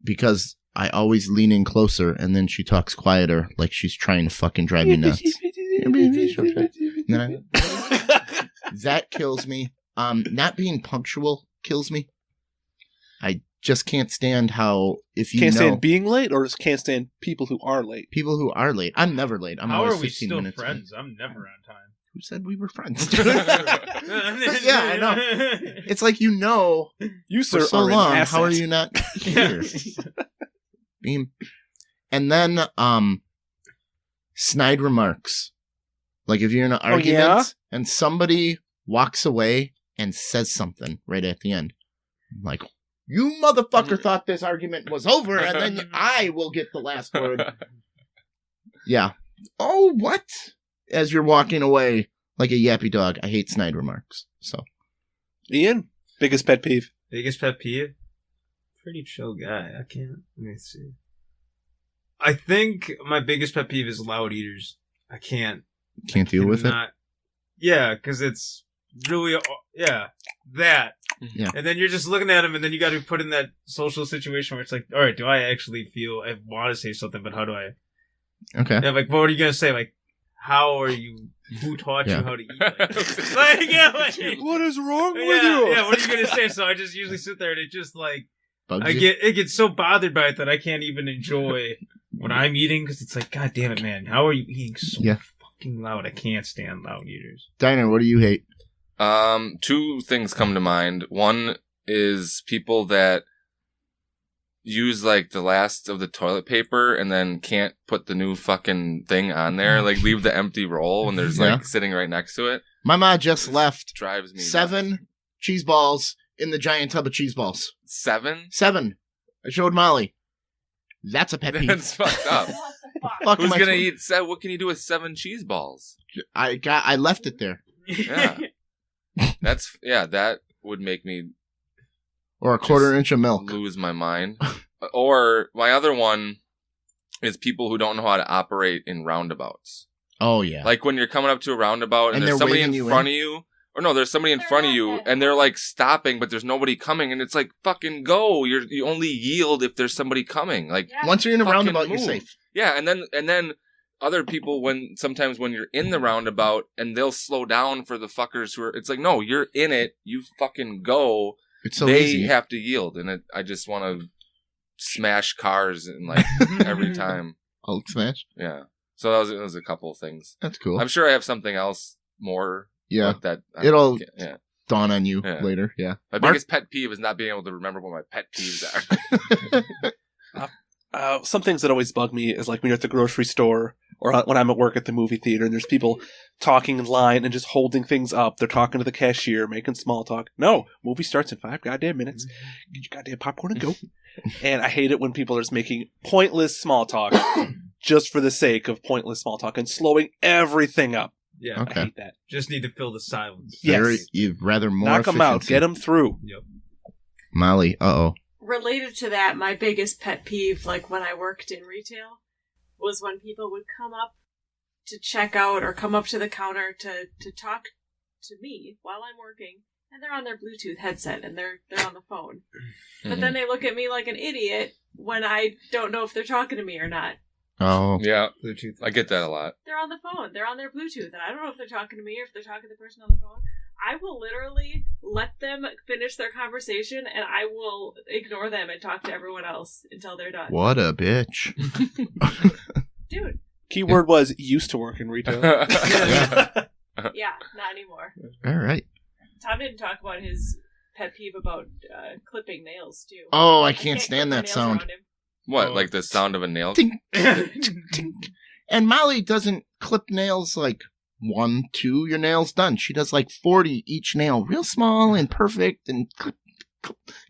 because I always lean in closer and then she talks quieter, like she's trying to fucking drive me nuts. That kills me. Not being punctual kills me. I just can't stand how can't stand being late, or just can't stand people who are late. People who are late. I'm never late. I'm always 15 minutes. How are we still friends? I'm never on time. Who said we were friends? Yeah, I know. It's like you sir, for so long. How are you not here? And then snide remarks. Like if you're in an argument and somebody walks away and says something right at the end, I'm like, you motherfucker thought this argument was over, and then I will get the last word. Yeah. Oh, what? as you're walking away like a yappy dog. I hate snide remarks. So, Ian, biggest pet peeve? Biggest pet peeve? Pretty chill guy. I can't. Let me see. I think my biggest pet peeve is loud eaters. I can't deal with it. Yeah, because it's really that. Yeah. And then you're just looking at him, and then you got to be put in that social situation where it's like, all right, do I actually feel I want to say something, but how do I? Okay. Yeah, like, what are you gonna say? Like, how are you? Who taught you how to eat? What is wrong with you? Yeah, what are you gonna say? So I just usually sit there, and it just like Bugs you? it gets so bothered by it that I can't even enjoy when I'm eating because it's like, God damn it, man, how are you eating so fucking loud? I can't stand loud eaters. Diner, what do you hate? Two things come to mind. One is people that use like the last of the toilet paper and then can't put the new fucking thing on there. Like leave the empty roll when there's like sitting right next to it. My ma just left drives me 7 nuts. cheese balls in the giant tub of cheese balls. 7? 7. I showed Molly. That's a pet peeve. That's fucked up. Fuck Who's gonna eat? What can you do with 7 cheese balls? I left it there. Yeah. That would make me or a quarter inch of milk. Lose my mind. Or my other one is people who don't know how to operate in roundabouts. Oh yeah. Like when you're coming up to a roundabout and there's somebody in front of you. Or no, there's somebody in front of you and they're like stopping, but there's nobody coming, and it's like fucking go. You only yield if there's somebody coming. Like once you're in a roundabout, move. you're safe. Yeah, and then other people sometimes when you're in the roundabout and they'll slow down for the fuckers who are. It's like no, you're in it. You fucking go. It's so they easy. have to yield, and I just want to smash cars and like every time. Hulk smash. Yeah. So that was a couple of things. That's cool. I'm sure I have something else more. Yeah. That it'll dawn on you later. Yeah. My biggest pet peeve is not being able to remember what my pet peeves are. Some things that always bug me is like when you're at the grocery store or when I'm at work at the movie theater and there's people talking in line and just holding things up. They're talking to the cashier, making small talk. No, movie starts in 5 goddamn minutes. Get your goddamn popcorn and go. And I hate it when people are just making pointless small talk just for the sake of pointless small talk and slowing everything up. Yeah, okay. I hate that. Just need to fill the silence. Yes. You'd rather more knock them out. Get them through. Yep. Molly, Related to that, my biggest pet peeve, like when I worked in retail, was when people would come up to check out or come up to the counter to talk to me while I'm working, and they're on their Bluetooth headset and they're on the phone. But then they look at me like an idiot when I don't know if they're talking to me or not. Oh. Yeah. Bluetooth. I get that a lot. They're on the phone. They're on their Bluetooth, and I don't know if they're talking to me or if they're talking to the person on the phone. I will literally let them finish their conversation, and I will ignore them and talk to everyone else until they're done. What a bitch. Dude. Keyword was used to work in retail. Yeah, not anymore. All right. Tom didn't talk about his pet peeve about clipping nails, too. Oh, I can't stand that sound. What, like the sound of a nail? Tink, tink, tink. And Molly doesn't clip nails like 1, 2, your nail's done. She does like 40 each nail, real small and perfect, and clip.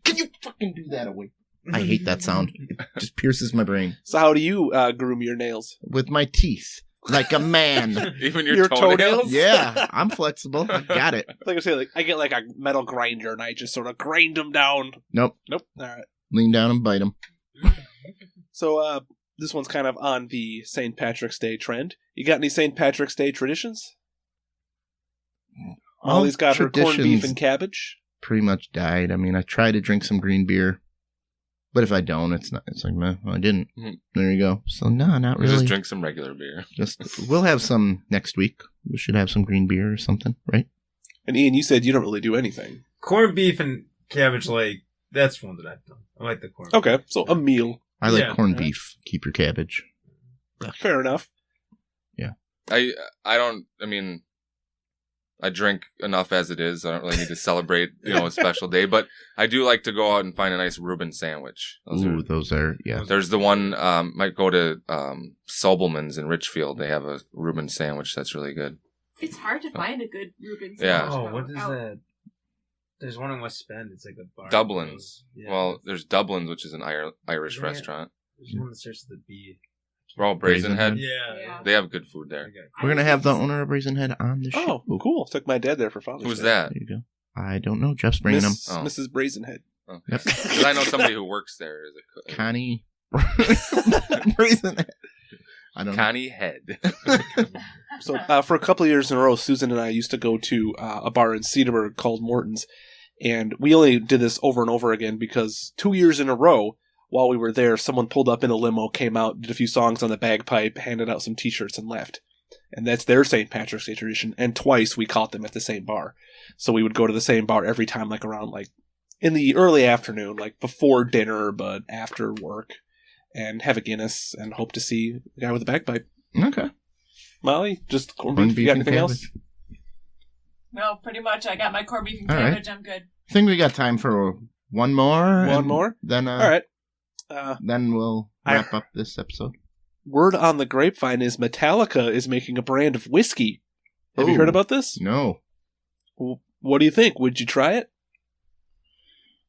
Can you fucking do that away? I hate that sound. It just pierces my brain. So how do you groom your nails? With my teeth. Like a man. Even your toenails? Yeah, I'm flexible. I got it. Like I say, like I get like a metal grinder and I just sort of grind them down. Nope. All right. Lean down and bite them. So this one's kind of on the St. Patrick's Day trend. You got any St. Patrick's Day traditions? Molly's got her corned beef and cabbage. Pretty much died. I mean, I try to drink some green beer. But if I don't, it's not. It's like, no, I didn't. Mm-hmm. There you go. So no, not really. Just drink some regular beer. We'll have some next week. We should have some green beer or something, right? And Ian, you said you don't really do anything. Corned beef and cabbage, like that's one that I've done. I like the corned. Okay, so a meal. I like corned beef. Keep your cabbage. Fair enough. Yeah. I don't. I mean, I drink enough as it is. I don't really need to celebrate, a special day. But I do like to go out and find a nice Reuben sandwich. Those are, yeah. There's the one, might go to Sobelman's in Richfield. They have a Reuben sandwich that's really good. It's hard to find a good Reuben sandwich. Yeah. Oh, what is that? There's one in West Bend. It's like a bar. Dublin's. Yeah. Well, there's Dublin's, which is an Irish restaurant. There's one that starts with a B. I Oh, Brazen Head. Yeah. They have good food there. We're going to have the owner of Brazen Head on the show. Oh, cool. Took my dad there for Father's Day. Who's that? There you go. I don't know. Jeff's bringing him. Mrs. Brazenhead. Okay. Yep. Because I know somebody who works there. Is a Connie Brazen Head. I don't Connie Head. So for a couple of years in a row, Susan and I used to go to a bar in Cedarburg called Morton's. And we only did this over and over again because 2 years in a row, while we were there, someone pulled up in a limo, came out, did a few songs on the bagpipe, handed out some t-shirts, and left. And that's their St. Patrick's Day tradition. And twice we caught them at the same bar. So we would go to the same bar every time, like around like in the early afternoon, like before dinner, but after work, and have a Guinness and hope to see the guy with the bagpipe. Okay. Molly, just corned beef. You got anything else? No, pretty much. I got my corned beef and All right. cabbage. I'm good. I think we got time for one more. One more? Then, All right. Then we'll wrap up this episode. Word on the grapevine is Metallica is making a brand of whiskey. Have you heard about this? No. What do you think? Would you try it?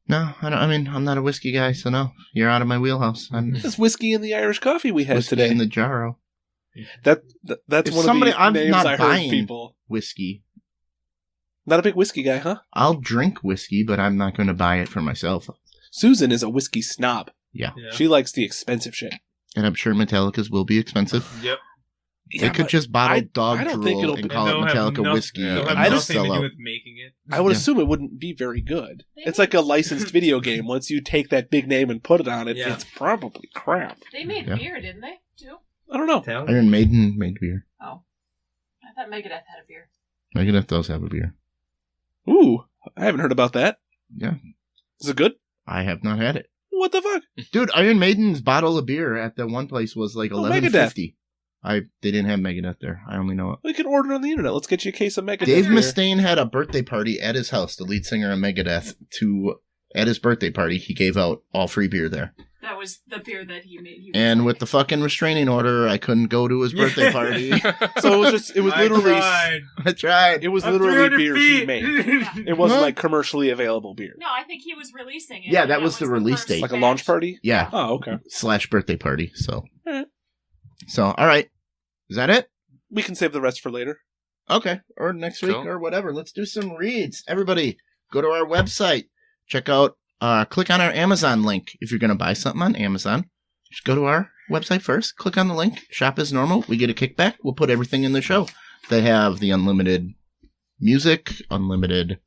No, I don't. I mean, I'm not a whiskey guy, so no. You're out of my wheelhouse. I'm This whiskey in the Irish coffee we had whiskey today. in the jarro. That's If one somebody- of the I'm names not I heard buying- people. Whiskey. Not a big whiskey guy, huh? I'll drink whiskey, but I'm not going to buy it for myself. Susan is a whiskey snob. Yeah. She likes the expensive shit. And I'm sure Metallica's will be expensive. Yep. They could just bottle dog I don't think drool it'll and be- call it And they'll have Metallica no- whiskey. Yeah. It'll and have they'll nothing to sell do out. with making it. I would Yeah. assume it wouldn't be very good. It's like a licensed video game. Once you take that big name and put it on it, Yeah. it's probably crap. They made Yeah. beer, didn't they? Too? I don't know. Tell Iron Maiden made beer. Oh. I thought Megadeth had a beer. Megadeth does have a beer. Ooh, I haven't heurd about that. Yeah. Is it good? I have not had it. What the fuck? Dude, Iron Maiden's bottle of beer at the one place was like $11.50. They didn't have Megadeth there. I only know it. We can order it on the internet. Let's get you a case of Megadeth. Dave beer. Mustaine had a birthday party at his house, the lead singer of Megadeth, at his birthday party, he gave out all free beer there. That was the beer that he made. And with the fucking restraining order, I couldn't go to his birthday party. So it was literally, I tried. it was I'm literally 300 beer feet. he made. It wasn't Huh? like commercially available beer. No, I think he was releasing it. Yeah, and that was the release date. Like a launch party? Yeah. Oh, okay. / birthday party. So. Alright. So, all right. Is that it? We can save the rest for later. Okay. Or next week Cool. or whatever. Let's do some reads. Everybody, go to our website. Check out, click on our Amazon link. If you're going to buy something on Amazon, just go to our website first. Click on the link. Shop as normal. We get a kickback. We'll put everything in the show. They have the unlimited music, unlimited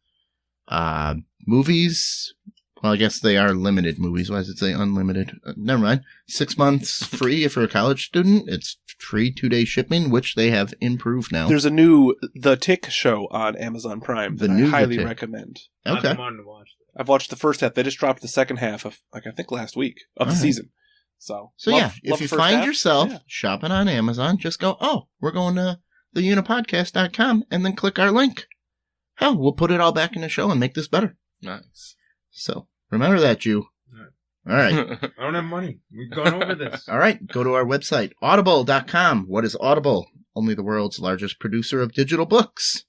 movies. Well, I guess they are limited movies. Why does it say unlimited? Never mind. 6 months free if you're a college student. It's free 2-day shipping, which they have improved now. There's a new The Tick show on Amazon Prime that The I new The highly Tick. recommend. I've Okay. been wanting to watch that. I've watched the first half. They just dropped the second half of, like, I think last week of the Alright. season. So So love yeah, if the you first find half. yourself Yeah. shopping on Amazon, just go, oh, we're going to theunipodcast.com and then click our link. Hell, we'll put it all back in the show and make this better. Nice. So remember that, you. All right. I don't have money. We've gone over this. All right. Go to our website, audible.com. What is Audible? Only the world's largest producer of digital books.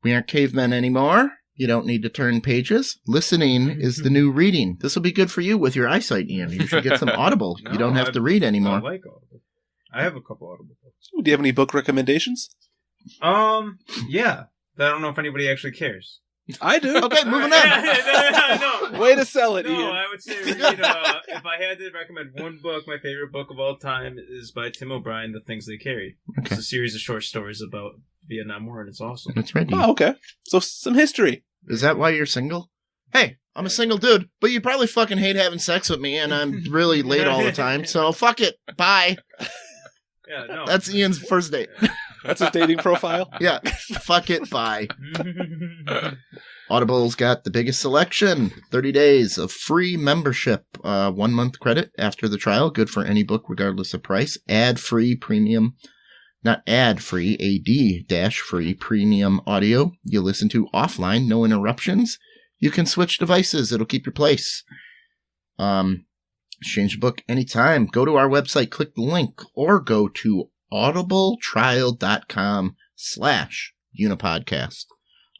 We aren't cavemen anymore. You don't need to turn pages. Listening is the new reading. This will be good for you with your eyesight, Ian. You should get some Audible. You don't have to read I anymore. like Audible. I have a couple Audible books. Ooh, do you have any book recommendations? Yeah. I don't know if anybody actually cares. I do. Okay, moving on. No. Way to sell it, No, Ian. I would say read, if I had to recommend one book, my favorite book of all time is by Tim O'Brien, The Things They Carried. Okay. It's a series of short stories about Vietnam War, and it's awesome. That's right. Oh, okay. So some history. Is that why you're single? Hey, I'm a single dude, but you probably fucking hate having sex with me, and I'm really late all the time, so fuck it. Bye. Yeah, no. That's Ian's first date. That's his dating profile. Yeah. Fuck it. Bye. Audible's got the biggest selection. 30 days of free membership. 1 month credit after the trial. Good for any book, regardless of price. Ad-free premium. Not ad-free, AD-free premium audio. You listen to offline, no interruptions. You can switch devices. It'll keep your place. Change the book anytime. Go to our website, click the link, or go to audibletrial.com/unipodcast.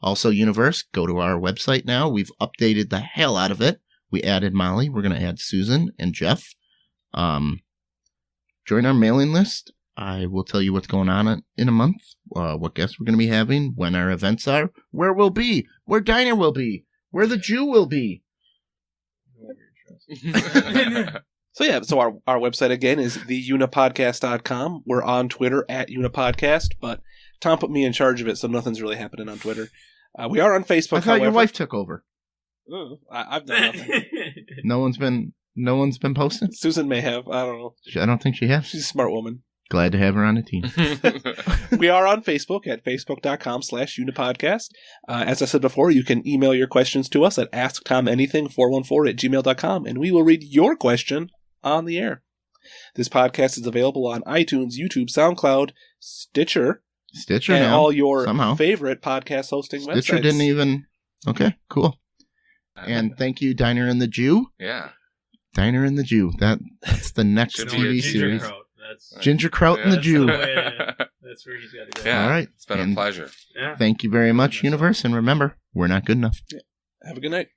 Also, Universe, go to our website now. We've updated the hell out of it. We added Molly. We're going to add Susan and Jeff. join our mailing list. I will tell you what's going on in a month, what guests we're going to be having, when our events are, where we'll be, where Diner will be, where the Jew will be. So our website again is theunipodcast.com. We're on Twitter at Unipodcast, but Tom put me in charge of it, so nothing's really happening on Twitter. We are on Facebook. I thought your wife took over. I've done nothing. No one's been posting? Susan may have. I don't know. I don't think she has. She's a smart woman. Glad to have her on the team. We are on Facebook at facebook.com/Unipodcast. As I said before, you can email your questions to us at asktomanything414@gmail.com, and we will read your question on the air. This podcast is available on iTunes, YouTube, SoundCloud, Stitcher and now, all your somehow. Favorite podcast hosting websites. Stitcher didn't even... Okay, cool. And thank you, Diner and the Jew. Yeah. Diner and the Jew. That's the next TV series. Ginger Kraut and the Jew. That's where he's got to go. Yeah, all right. It's been a pleasure. Yeah. Thank you very much, Universe. And remember, we're not good enough. Yeah. Have a good night.